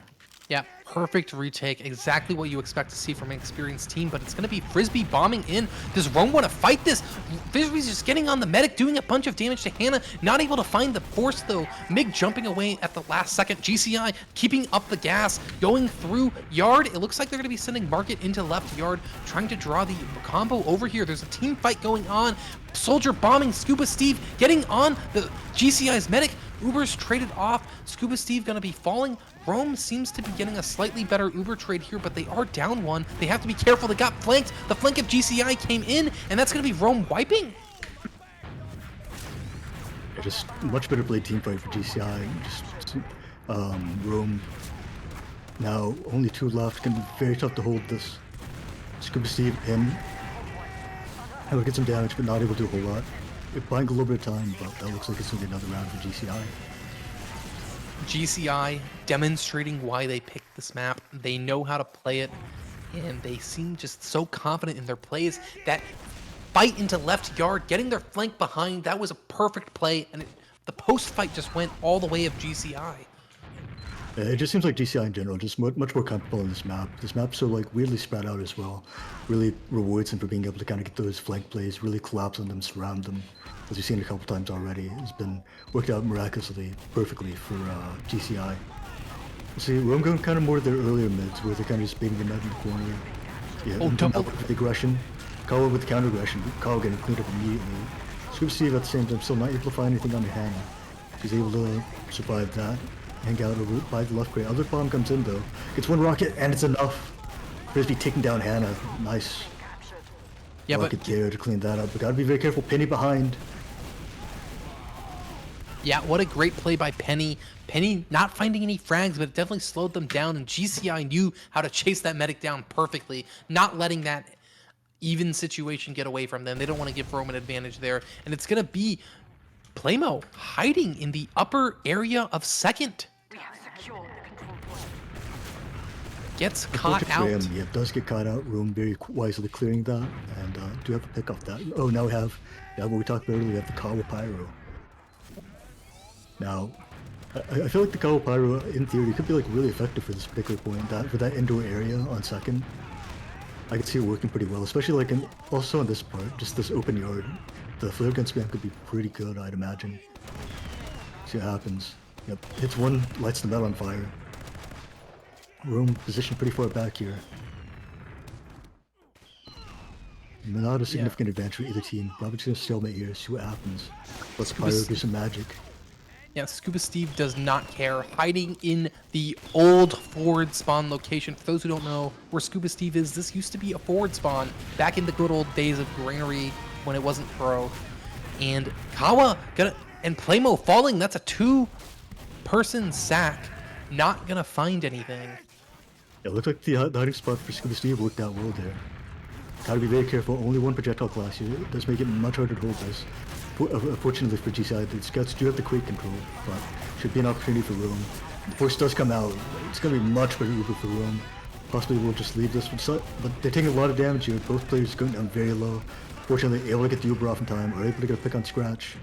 Speaker 1: Yeah, perfect retake. Exactly what you expect to see from an experienced team, but it's going to be Frisbee bombing in. Does Rome want to fight this? Frisbee's just getting on the medic, doing a bunch of damage to Hannah. Not able to find the force, though. Mig jumping away at the last second. GCI keeping up the gas, going through yard. It looks like they're going to be sending Market into left yard, trying to draw the combo over here. There's a team fight going on. Soldier bombing Scuba Steve, getting on the GCI's medic. Uber's traded off. Scuba Steve going to be falling. Rome seems to be getting a slightly better Uber trade here, but they are down 1. They have to be careful. They got flanked. The flank of GCI came in, and that's going to be Rome wiping.
Speaker 2: Yeah, just much better played team fight for GCI. Just Rome now only 2 left. Going to be very tough to hold this. Scuba Steve in. Able to get some damage, but not able to do a whole lot. Buying a little bit of time, but that looks like it's going to be another round for GCI.
Speaker 1: GCI demonstrating why they picked this map. They know how to play it, and they seem just so confident in their plays. That fight into left yard, getting their flank behind, that was a perfect play, and the post fight just went all the way of GCI.
Speaker 2: It just seems like GCI in general just much more comfortable in this map. This map's so like weirdly spread out as well. Really rewards them for being able to kind of get those flank plays, really collapse on them, surround them. As we've seen a couple times already, it's been worked out miraculously, perfectly for GCI. See, Rome going kind of more to their earlier mids, where they're kind of just baiting them out in the corner. Yeah, double with the aggression. Kawa with the counter aggression, Kawa getting cleaned up immediately. Scuba Steve at the same time still not able to find anything on Hannah. She's able to survive that. Hang out over by the left crate. Other bomb comes in though. Gets 1 rocket and it's enough. Frisbee taking down Hannah. Nice. Yeah, rocket there to clean that up. But gotta be very careful. Penny behind.
Speaker 1: Yeah, what a great play by Penny. Penny not finding any frags, but it definitely slowed them down, and GCI knew how to chase that medic down perfectly, not letting that even situation get away from them. They don't want to give Rome an advantage there, and it's going to be Playmo hiding in the upper area of second. Gets caught out.
Speaker 2: Yeah, does get caught out. Rome very wisely clearing that, and do have to pick off that. Oh, now we have, what we talked about earlier, we have the Kawa Pyro. Now, I feel like the Kawa Pyro, in theory, could be like really effective for this particular point. For that indoor area on second, I could see it working pretty well, especially like also in this part, just this open yard. The flare gun spam could be pretty good, I'd imagine. See what happens. Yep, hits 1, lights the metal on fire. Rome positioned pretty far back here. Not a significant advantage for either team. Probably just gonna stalemate here, see what happens. Let's Pyro do some magic.
Speaker 1: Yeah, Scuba Steve does not care. Hiding in the old forward spawn location. For those who don't know where Scuba Steve is, this used to be a forward spawn back in the good old days of Granary when it wasn't pro. And Kawa and Playmo falling. That's a 2 person sack, not gonna find anything.
Speaker 2: It looked like the hiding spot for Scuba Steve worked out well there. Gotta be very careful, only one projectile class here. It does make it much harder to hold this. Fortunately for GCI, the scouts do have the Quake control, but should be an opportunity for Rome. The force does come out. It's gonna be much better Uber for Rome. Possibly we'll just leave this one, but they're taking a lot of damage here. Both players going down very low. Fortunately, able to get the Uber off in time, or able to get a pick on Scratch.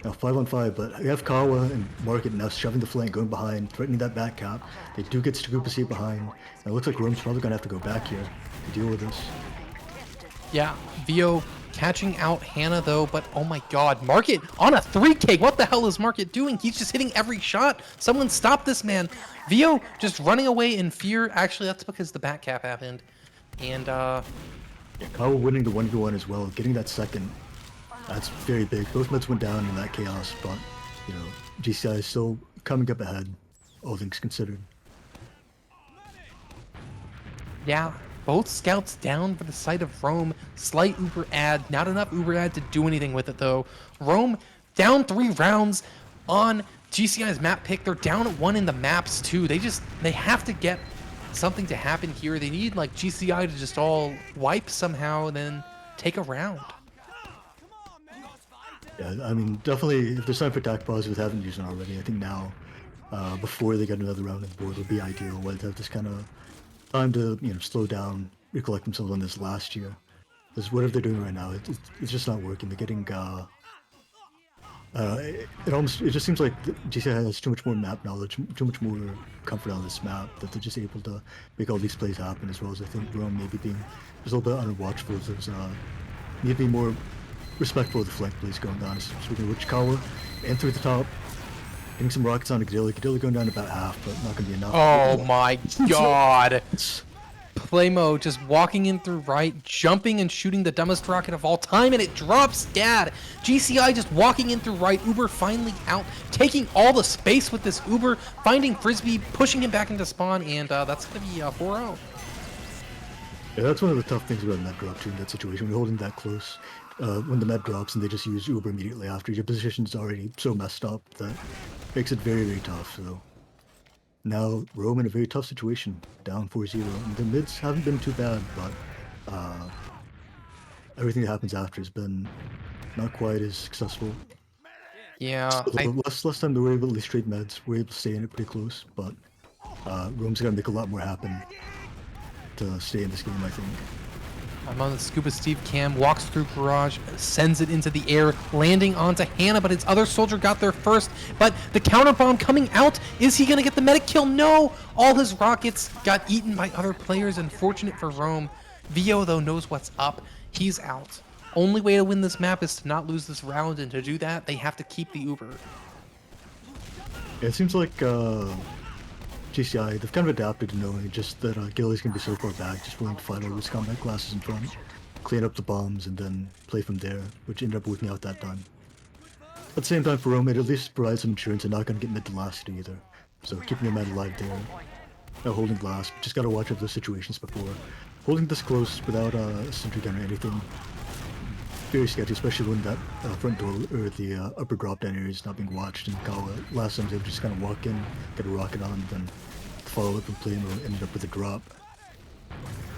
Speaker 2: Now 5-on-5, but we have Kawa and Market now shoving the flank, going behind, threatening that back cap. They do get Scuba Steve behind. And it looks like Rome's probably gonna have to go back here to deal with this.
Speaker 1: Yeah, Vio catching out Hannah though, but oh my god, Market on a 3K. What the hell is Market doing? He's just hitting every shot. Someone stop this man. Vio just running away in fear. Actually, that's because the back cap happened. And
Speaker 2: yeah, Kawa winning the 1v1 as well, getting that second. That's very big. Both meds went down in that chaos, but you know, GCI is still coming up ahead, all things considered.
Speaker 1: yeah, both scouts down for the site of Rome. Slight Uber ad, not enough Uber ad to do anything with it though. Rome down 3 rounds on GCI's map pick. They're down at 1 in the maps too. They have to get something to happen here. They need like GCI to just all wipe somehow and then take a round.
Speaker 2: Yeah, I mean, definitely, if there's time for attack pause with haven't used it already, I think now, before they get another round on the board, would be ideal. Where they have this kind of time to, you know, slow down, recollect themselves on this last year. Because whatever they're doing right now, it's just not working. They're getting, it just seems like GCI has too much more map knowledge, too much more comfort on this map, that they're just able to make all these plays happen, as well as I think Rome maybe being just a little bit unwatchful. There's, need to be more respectful of the flank plays going on. Speaking of which, Kawa, and through the top, getting some rockets on Giblert. Giblert going down about half, but not going to be enough.
Speaker 1: Oh my god. Playmo just walking in through right, jumping and shooting the dumbest rocket of all time, and it drops Dad. GCI just walking in through right, Uber finally out, taking all the space with this Uber, finding Frisbee, pushing him back into spawn, and that's going to be 4-0.
Speaker 2: Yeah, that's one of the tough things about med drop too in that situation. When you're holding that close, when the med drops and they just use Uber immediately after, your position's already so messed up that makes it very, very tough. So now Rome in a very tough situation, down 4-0. And the mids haven't been too bad, but everything that happens after has been not quite as successful.
Speaker 1: Yeah,
Speaker 2: So last time they were able to at least trade meds, we were able to stay in it pretty close, but Rome's gonna make a lot more happen to stay in this game, I think.
Speaker 1: I'm on the Scuba Steve cam, walks through garage, sends it into the air, landing onto Hannah, but his other soldier got there first. But the counter bomb coming out, is he gonna get the medic kill? No! All his rockets got eaten by other players, unfortunate for Rome. Vio, though, knows what's up. He's out. Only way to win this map is to not lose this round, and to do that, they have to keep the Uber.
Speaker 2: Yeah, it seems like GCI, they've kind of adapted to knowing just that Gilly's going to be so far back, just willing to fight all his combat classes in front, clean up the bombs, and then play from there, which ended up working out that time. At the same time, for Rome, it at least provides some insurance and not going to get mid to last either. So keeping your med alive there, not holding glass, just got to watch out those situations before. Holding this close without a sentry gun or anything, very sketchy, especially when that front door or the upper drop down area is not being watched. And Kawa, last time they would just kind of walk in, get a rocket on, then follow up and play and ended up with a drop.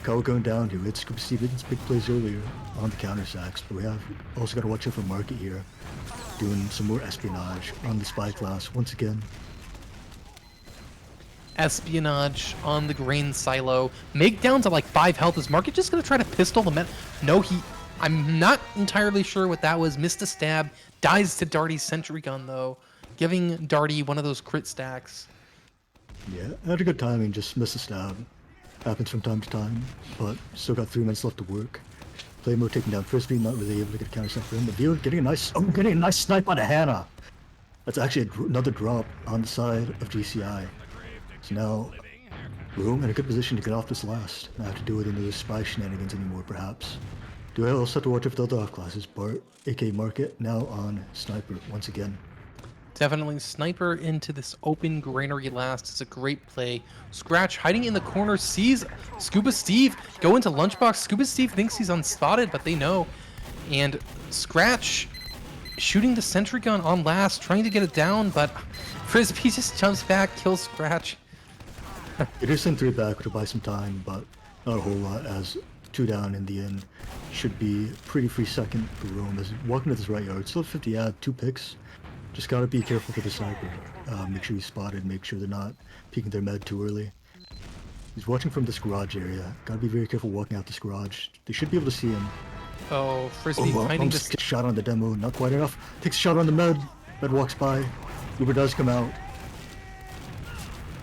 Speaker 2: Kawa going down here. We had Scuba Steve making some big plays earlier on the counter sacks, but we have also got to watch out for Market here, doing some more espionage on the spy class once again.
Speaker 1: Espionage on the grain silo. Make down to like 5 health. Is Market just gonna try to pistol the men? No, I'm not entirely sure what that was. Missed a stab. Dies to Darty's sentry gun though, giving Darty one of those crit stacks.
Speaker 2: Yeah, had a good timing, just missed a stab. Happens from time to time, but still got 3 minutes left to work. Playmo taking down Frisbee, not really able to get a counter snipe for him. The viewer getting a nice snipe on a Hannah. That's actually another drop on the side of GCI. So now, Rome in a good position to get off this last. Not have to deal with any of those spy shenanigans anymore, perhaps. Do I also have to watch out for the other off classes? Bart, aka Market, now on Sniper once again.
Speaker 1: Definitely Sniper into this open granary last is a great play. Scratch hiding in the corner, sees Scuba Steve go into Lunchbox. Scuba Steve thinks he's unspotted, but they know. And Scratch shooting the sentry gun on last, trying to get it down, but Frisbee just jumps back, kills Scratch.
Speaker 2: It is sent 3 back to buy some time, but not a whole lot, as 2 down in the end should be pretty free second for Rome as walking to this right yard. Still 50 ad, 2 picks. Just gotta be careful for the sniper. Make sure he's spotted, make sure they're not peeking their med too early. He's watching from this garage area. Gotta be very careful walking out this garage. They should be able to see him.
Speaker 1: Oh, Frisbee finding this.
Speaker 2: Gets shot on the demo, not quite enough. Takes a shot on the med. Med walks by. Uber does come out.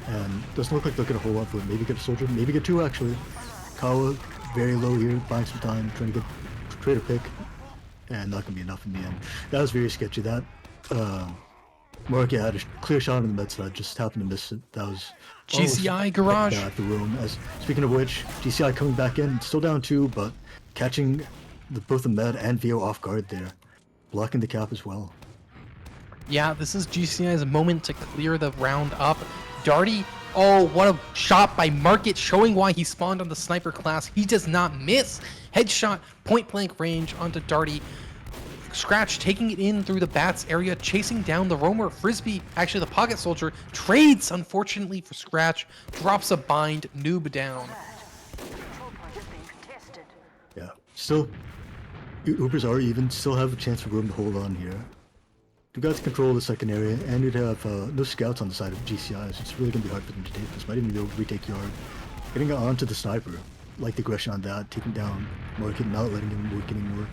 Speaker 2: And doesn't look like they'll get a whole lot for it. Maybe get a soldier, maybe get 2 actually. Kawa very low here, buying some time, trying to get trade a pick. And not gonna be enough in the end. That was very sketchy. That Market had a clear shot on the med side, just happened to miss it. That was
Speaker 1: GCI garage.
Speaker 2: bad for Rome. As speaking of which, GCI coming back in, still down 2, but catching both the med and VO off guard there, blocking the cap as well.
Speaker 1: Yeah, this is GCI's moment to clear the round up. Darty, oh, what a shot by Market, showing why he spawned on the sniper class. He does not miss. Headshot, point blank range onto Darty. Scratch taking it in through the bats area, chasing down the roamer. Frisbee, actually the pocket soldier, trades, unfortunately for Scratch, drops a bind, noob down.
Speaker 2: Yeah, still, Ubers are even, still have a chance for Rome to hold on here. You guys control the second area, and you'd have no scouts on the side of GCI, so it's really going to be hard for them to take this. Might even be able to retake yard. Getting it onto the sniper, like the aggression on that, taking down Market, not letting him work anymore.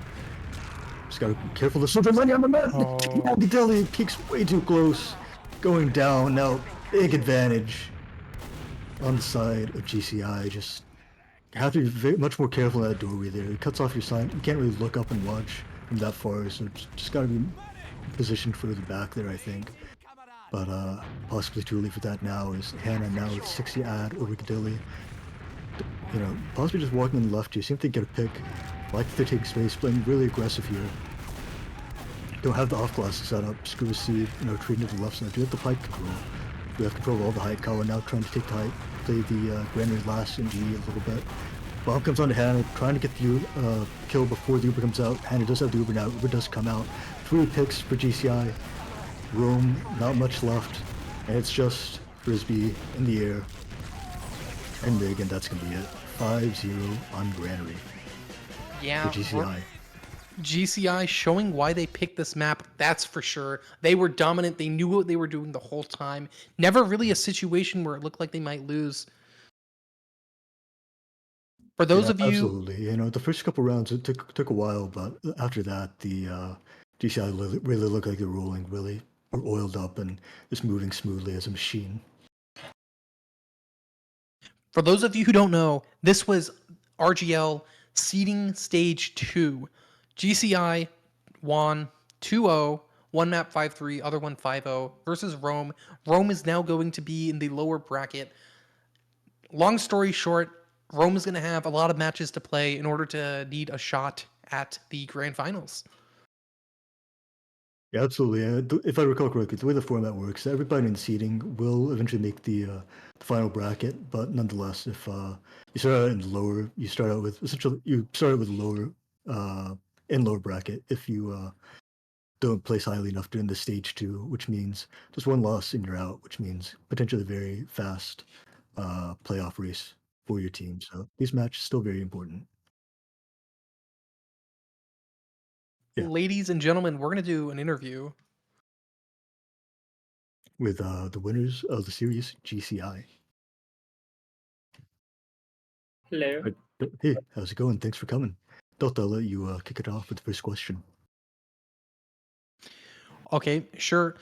Speaker 2: Just gotta be careful. The soldier landing on the man. Oh, Delhi peeks way too close. Going down now. Big advantage on the side of GCI. Just have to be very much more careful at that doorway there. It cuts off your sight. You can't really look up and watch from that far. So just gotta be positioned further back there, I think. But possibly too early for that now. Is Hannah now with 60 ad over Delhi. You know, possibly just walking on the left here. See if they get a pick. Like they're taking space, playing really aggressive here. Don't have the off class set up. Screw seed, you know, treating to the left side. Do have the height control. We have control of all the height. Kawa now trying to take the height. Play the granary last in G a little bit. Bomb comes on to Hannah, trying to get the kill before the Uber comes out. Hannah does have the Uber now. Uber does come out. 3 picks for GCI. Rome, not much left. And it's just Frisbee in the air. And again, that's going to be it. 5-0 on Granary.
Speaker 1: Yeah,
Speaker 2: for GCI.
Speaker 1: GCI showing why they picked this map, that's for sure. They were dominant. They knew what they were doing the whole time. Never really a situation where it looked like they might lose. For those of you...
Speaker 2: Absolutely. You know, the first couple rounds, it took a while, but after that, the GCI really looked like they're rolling, really are oiled up and just moving smoothly as a machine.
Speaker 1: For those of you who don't know, this was RGL seeding stage 2. GCI won 2-0, one map 5-3, other one 5-0 versus Rome. Rome is now going to be in the lower bracket. Long story short, Rome is going to have a lot of matches to play in order to need a shot at the grand finals.
Speaker 2: Yeah, absolutely. If I recall correctly, the way the format works, everybody in seeding will eventually make the final bracket. But nonetheless, if you start out in the lower, you start out with lower in lower bracket. If you don't place highly enough during the stage 2, which means just one loss and you're out, which means potentially very fast playoff race for your team. So these matches still very important. Yeah.
Speaker 1: Ladies and gentlemen, we're going to do an interview
Speaker 2: With the winners of the series, GCI.
Speaker 3: Hello.
Speaker 2: Hey, how's it going? Thanks for coming. Delta, I'll let you kick it off with the first question.
Speaker 1: Okay, sure.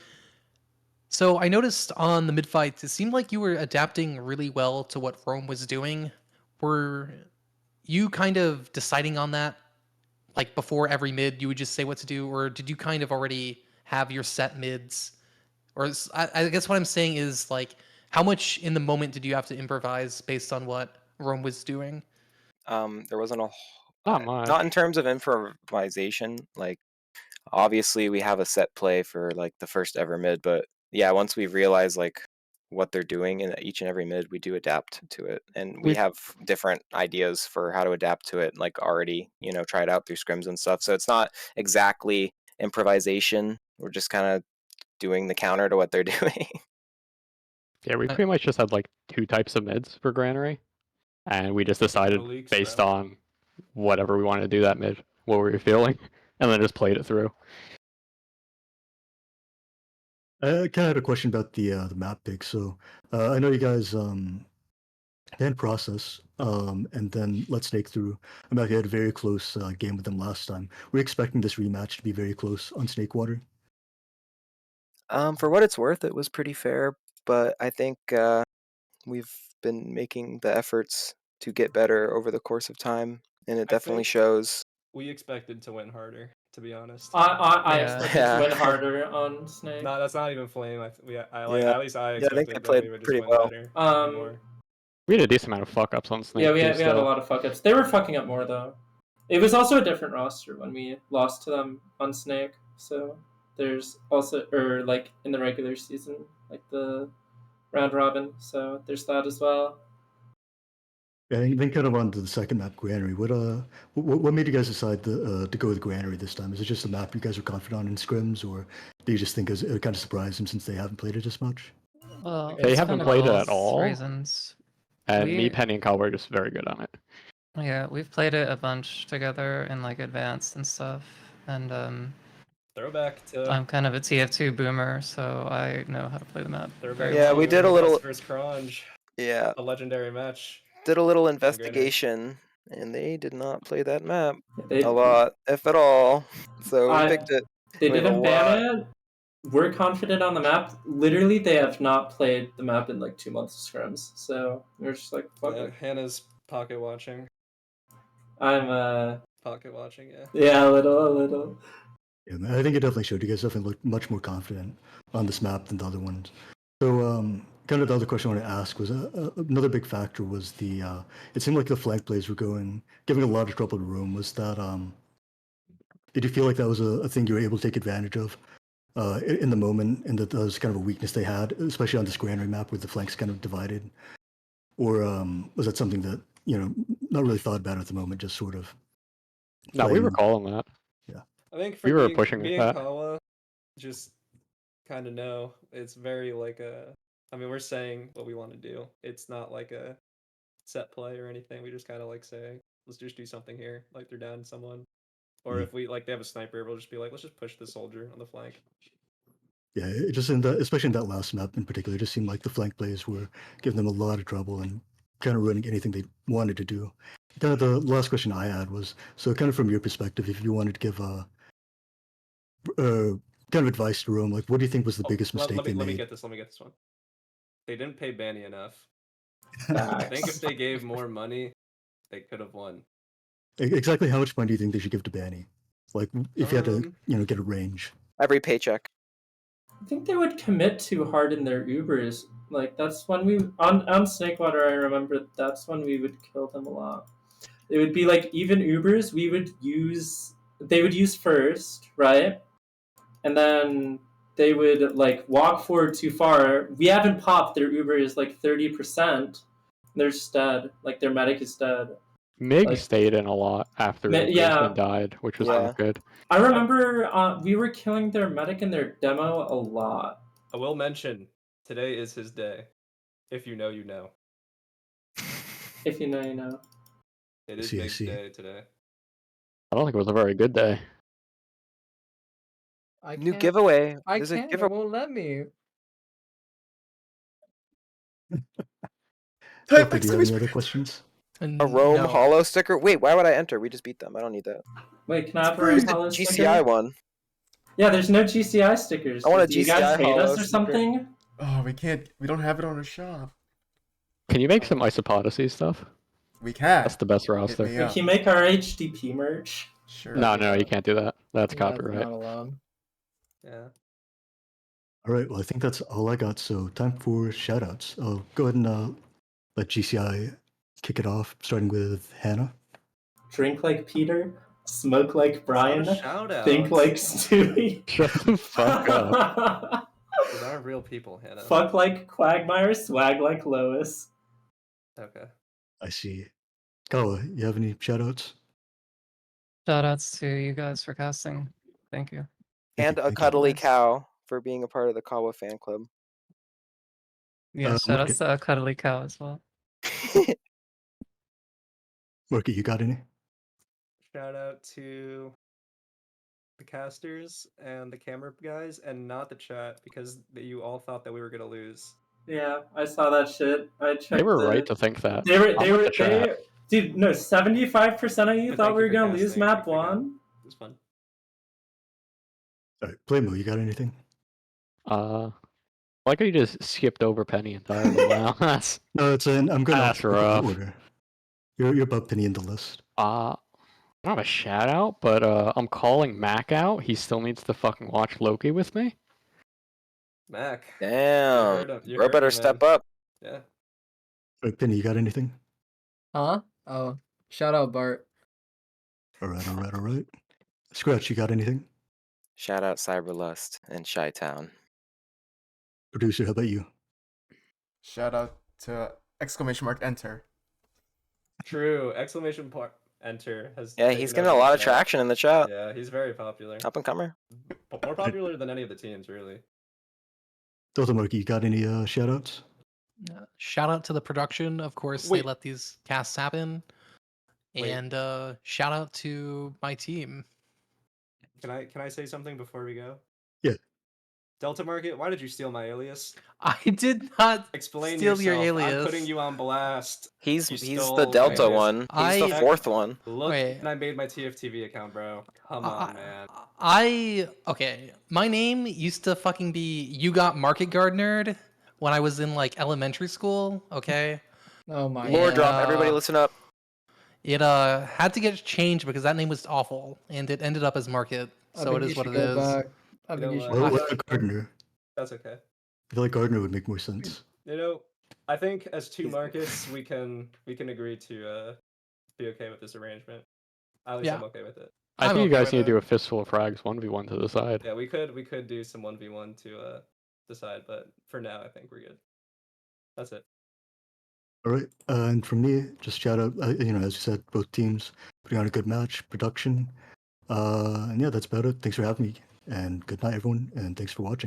Speaker 1: So I noticed on the mid-fights, it seemed like you were adapting really well to what Rome was doing. Were you kind of deciding on that? Like before every mid, you would just say what to do? Or did you kind of already have your set mids? Or I guess what I'm saying is, like, how much in the moment did you have to improvise based on what Rome was doing?
Speaker 4: There wasn't a
Speaker 3: Not much.
Speaker 4: not in terms of improvisation. Like, obviously, we have a set play for like the first ever mid, but yeah, once we realize like what they're doing in each and every mid, we do adapt to it, and we have different ideas for how to adapt to it. Like already, you know, try it out through scrims and stuff. So it's not exactly improvisation. We're just kind of doing the counter to what they're doing.
Speaker 3: Yeah, we pretty much just had like 2 types of mids for Granary, and we just decided
Speaker 5: leaks,
Speaker 3: based
Speaker 5: bro.
Speaker 3: on whatever we wanted to do that mid, what we were feeling, and then just played it through.
Speaker 2: I kind of had a question about the map pick. So I know you guys then process and then let Snake through. I know you had a very close game with them last time. We're expecting this rematch to be very close on Snake Water.
Speaker 4: For what it's worth, it was pretty fair, but I think we've been making the efforts to get better over the course of time, and it definitely
Speaker 5: think-
Speaker 4: shows.
Speaker 5: We expected to win harder, to be honest.
Speaker 6: I
Speaker 1: Yeah.
Speaker 6: expected to win harder on Snake.
Speaker 5: No, that's not even Flame. At least I
Speaker 4: Yeah, I think
Speaker 5: expected
Speaker 4: they
Speaker 5: that
Speaker 4: played
Speaker 5: we would just
Speaker 4: pretty
Speaker 5: win
Speaker 4: well.
Speaker 5: better. More.
Speaker 3: We had a decent amount of fuck ups on Snake.
Speaker 6: Yeah, we
Speaker 3: too,
Speaker 6: had a
Speaker 3: still.
Speaker 6: lot of fuck ups. They were fucking up more though. It was also a different roster when we lost to them on Snake. So there's also, or like in the regular season, like the round robin. So there's that as well.
Speaker 2: Yeah, and then kind of on to the second map, Granary. What made you guys decide to go with Granary this time? Is it just a map you guys are confident on in scrims, or do you just think it kind of surprised them since they haven't played it as much?
Speaker 7: Well,
Speaker 3: They
Speaker 7: it's
Speaker 3: haven't
Speaker 7: kind of
Speaker 3: played it
Speaker 7: both
Speaker 3: at all.
Speaker 7: Reasons.
Speaker 3: And me,
Speaker 7: We-
Speaker 3: Penny, and Kyle were just very good on it.
Speaker 7: Yeah, we've played it a bunch together in like advanced and stuff, and
Speaker 5: Throwback to.
Speaker 7: I'm kind of a TF2 boomer, so I know how to play the map.
Speaker 5: Throwback
Speaker 7: very
Speaker 4: Yeah,
Speaker 7: well.
Speaker 4: we did a little-
Speaker 5: First Cronge,
Speaker 4: Yeah,
Speaker 5: a legendary match.
Speaker 4: did a little investigation, and they did not play that map
Speaker 6: They,
Speaker 4: a lot, if at all. So we picked it.
Speaker 6: They
Speaker 4: We have a
Speaker 6: didn't ban it. We're confident on the map. Literally, they have not played the map in like 2 months of scrims. So we're just like, fuck
Speaker 5: Yeah,
Speaker 6: it.
Speaker 5: Hannah's pocket watching.
Speaker 6: I'm
Speaker 5: Pocket watching, yeah.
Speaker 6: yeah, a little.
Speaker 2: Yeah, man, I think it definitely showed. You guys definitely looked much more confident on this map than the other ones. So, kind of the other question I want to ask was another big factor was the. It seemed like the flank plays were giving a lot of trouble to Room. Was that? Did you feel like that was a thing you were able to take advantage of in the moment, and that was kind of a weakness they had, especially on this Granary map where the flanks kind of divided, or was that something that not really thought about at the moment, just sort of?
Speaker 3: No, we were
Speaker 2: playing-
Speaker 3: calling that.
Speaker 5: I think for
Speaker 3: We were
Speaker 5: me,
Speaker 3: pushing
Speaker 5: me
Speaker 3: with
Speaker 5: and
Speaker 3: that.
Speaker 5: Kawa just kind of know it's very like a. I mean, we're saying what we want to do. It's not like a set play or anything. We just kind of like say, let's just do something here. Like they're down someone, or if we like they have a sniper, we'll just be like, let's just push the soldier on the flank.
Speaker 2: Yeah, it just especially in that last map in particular, it just seemed like the flank plays were giving them a lot of trouble and kind of ruining anything they wanted to do. Kind of the last question I had was, so kind of from your perspective, if you wanted to give a kind of advice to Rome, like what do you think was the biggest mistake
Speaker 5: Let
Speaker 2: they
Speaker 5: me
Speaker 2: made?
Speaker 5: get this. Let me get this one. They didn't pay Banny enough. I think if they gave more money, they could have won.
Speaker 2: Exactly how much money do you think they should give to Banny? Like if you had to, get a range.
Speaker 4: Every paycheck.
Speaker 6: I think they would commit too hard in their Ubers. Like that's when we on Snakewater. I remember that's when we would kill them a lot. It would be like even Ubers we would use. They would use first, right? And then they would like walk forward too far. We haven't popped. Their Uber is like 30%. They're just dead. Like their medic is dead.
Speaker 3: Mig
Speaker 6: Like-
Speaker 3: stayed in a lot after the
Speaker 6: Yeah.
Speaker 3: basement died, which was
Speaker 4: Yeah.
Speaker 3: not good.
Speaker 6: I remember we were killing their medic in their demo a lot.
Speaker 5: I will mention today is his day. If you know, you know.
Speaker 6: If you know, you know.
Speaker 5: It is
Speaker 2: I
Speaker 5: big
Speaker 2: see.
Speaker 5: day today.
Speaker 3: I don't think it was a very good day.
Speaker 8: I
Speaker 4: New
Speaker 8: can't.
Speaker 4: giveaway.
Speaker 8: I
Speaker 4: There's a
Speaker 8: can't. It
Speaker 4: giveaway.
Speaker 8: won't let me.
Speaker 2: Delta, do you have any other questions?
Speaker 4: A Rome Hollow sticker. Wait, why would I enter? We just beat them. I don't need that.
Speaker 6: Wait, can I have a
Speaker 4: Use the
Speaker 6: Hollow
Speaker 4: GCI
Speaker 6: sticker?
Speaker 4: one.
Speaker 6: Yeah, there's no GCI stickers.
Speaker 4: I want a
Speaker 6: Do you guys
Speaker 4: GCI
Speaker 6: hate
Speaker 4: Hollow
Speaker 6: us or
Speaker 4: sticker.
Speaker 6: something?
Speaker 8: Oh, we can't. We don't have it on our shop.
Speaker 3: Can you make some Isopotasy stuff?
Speaker 8: We can.
Speaker 3: That's the best
Speaker 8: Hit
Speaker 3: roster.
Speaker 8: me
Speaker 6: Wait,
Speaker 8: up.
Speaker 6: can you make our HDP merch?
Speaker 8: Sure.
Speaker 3: No, you can't do that. That's
Speaker 8: You're
Speaker 3: copyright.
Speaker 8: Not allowed.
Speaker 5: Yeah.
Speaker 2: All right, well I think that's all I got. So time for shoutouts. I'll go ahead and let GCI kick it off, starting with Hannah.
Speaker 6: Drink like Peter, smoke like Brian,
Speaker 5: Shout out.
Speaker 6: think like Stewie.
Speaker 3: Shut the fuck up.
Speaker 5: These aren't real people, Hannah.
Speaker 6: Fuck like Quagmire, swag like Lois.
Speaker 5: Okay.
Speaker 2: I see. Kawa, you have any shoutouts?
Speaker 7: Shoutouts to you guys for casting. Thank you.
Speaker 4: And a
Speaker 2: thank you.
Speaker 4: cuddly
Speaker 7: Nice.
Speaker 4: cow for being a part of the Kawa fan club.
Speaker 7: Yeah, shout outs to Cuddly Cow as well.
Speaker 2: Marky, you got any?
Speaker 5: Shout out to the casters and the camera guys, and not the chat, because you all thought that we were gonna lose.
Speaker 6: Yeah, I saw that shit. I checked.
Speaker 3: They were right to think that.
Speaker 6: They were.
Speaker 3: I'm with the chat.
Speaker 6: Dude, no, 75% of you
Speaker 5: But
Speaker 6: thought
Speaker 5: thank
Speaker 6: we
Speaker 5: you
Speaker 6: were
Speaker 5: for
Speaker 6: gonna lose
Speaker 5: casting.
Speaker 6: map
Speaker 5: Thank you for
Speaker 6: one.
Speaker 5: It was fun.
Speaker 2: All right, Playmo, you got anything?
Speaker 3: I like how you just skipped over Penny entirely. Wow, that's
Speaker 2: No, it's in. I'm going
Speaker 3: That's
Speaker 2: alphabetical
Speaker 3: rough.
Speaker 2: order. You're above Penny in the list.
Speaker 3: I don't have a shout out, but I'm calling Mac out. He still needs to fucking watch Loki with me.
Speaker 5: Mac.
Speaker 4: Damn.
Speaker 5: You
Speaker 4: Bro
Speaker 5: heard
Speaker 4: better
Speaker 5: him,
Speaker 4: step
Speaker 5: man.
Speaker 4: up.
Speaker 5: Yeah.
Speaker 2: All right, Penny, you got anything?
Speaker 9: Huh? Oh, shout out Bart.
Speaker 2: All right. Scratch, you got anything?
Speaker 4: Shout out Cyberlust and Chi-Town.
Speaker 2: Producer, how about you?
Speaker 8: Shout out to !enter.
Speaker 5: True. !enter has.
Speaker 4: Yeah,
Speaker 5: taken
Speaker 4: he's getting a
Speaker 5: over
Speaker 4: lot
Speaker 5: the
Speaker 4: of
Speaker 5: chat.
Speaker 4: traction in the chat.
Speaker 5: Yeah, he's very popular.
Speaker 4: Up and comer.
Speaker 5: More popular than any of the teams, really.
Speaker 2: DeltaMarket, you got any shoutouts?
Speaker 1: Shout out to the production, of course.
Speaker 5: Wait.
Speaker 1: They let these casts happen.
Speaker 5: Wait.
Speaker 1: And shout out to my team.
Speaker 5: Can I say something before we go?
Speaker 2: Yeah.
Speaker 5: DeltaMarket, why did you steal my alias?
Speaker 1: I did not
Speaker 5: Explain
Speaker 1: steal
Speaker 5: yourself.
Speaker 1: your alias.
Speaker 5: I'm putting you on blast.
Speaker 4: He's
Speaker 5: You
Speaker 4: the
Speaker 5: stole
Speaker 4: Delta
Speaker 5: alias.
Speaker 4: one. He's the
Speaker 1: I-
Speaker 4: fourth one.
Speaker 5: Look,
Speaker 1: Wait.
Speaker 5: when I made my TFTV account, bro. Come on, man.
Speaker 1: Okay. My name used to fucking be You Got Market Guard Nerd when I was in like elementary school. Okay.
Speaker 9: Oh my
Speaker 4: Lore
Speaker 1: Yeah.
Speaker 4: drop. Everybody listen up.
Speaker 1: It had to get changed because that name was awful, and it ended up as Market.
Speaker 9: I
Speaker 1: So
Speaker 9: think
Speaker 1: it
Speaker 9: you
Speaker 1: is what
Speaker 9: should
Speaker 1: it
Speaker 9: go
Speaker 1: is.
Speaker 9: back. I
Speaker 5: You
Speaker 9: think
Speaker 5: know
Speaker 9: you should
Speaker 5: what?
Speaker 9: go
Speaker 2: What
Speaker 9: back.
Speaker 2: about Gardner?
Speaker 5: That's okay.
Speaker 2: I feel like Gardner would make more sense.
Speaker 5: You know, I think as two markets, we can agree to be okay with this arrangement. At least
Speaker 1: Yeah.
Speaker 5: I'm okay with it.
Speaker 3: I
Speaker 1: I'm
Speaker 3: think you
Speaker 1: okay
Speaker 3: guys
Speaker 1: with
Speaker 3: need to
Speaker 1: it.
Speaker 3: do a fistful of frags 1v1 to the side.
Speaker 5: Yeah, we could do some 1v1 to decide, but for now, I think we're good. That's it.
Speaker 2: All right, and from me, just shout out, as you said, both teams putting on a good match, production. And yeah, that's about it. Thanks for having me, and good night, everyone, and thanks for watching.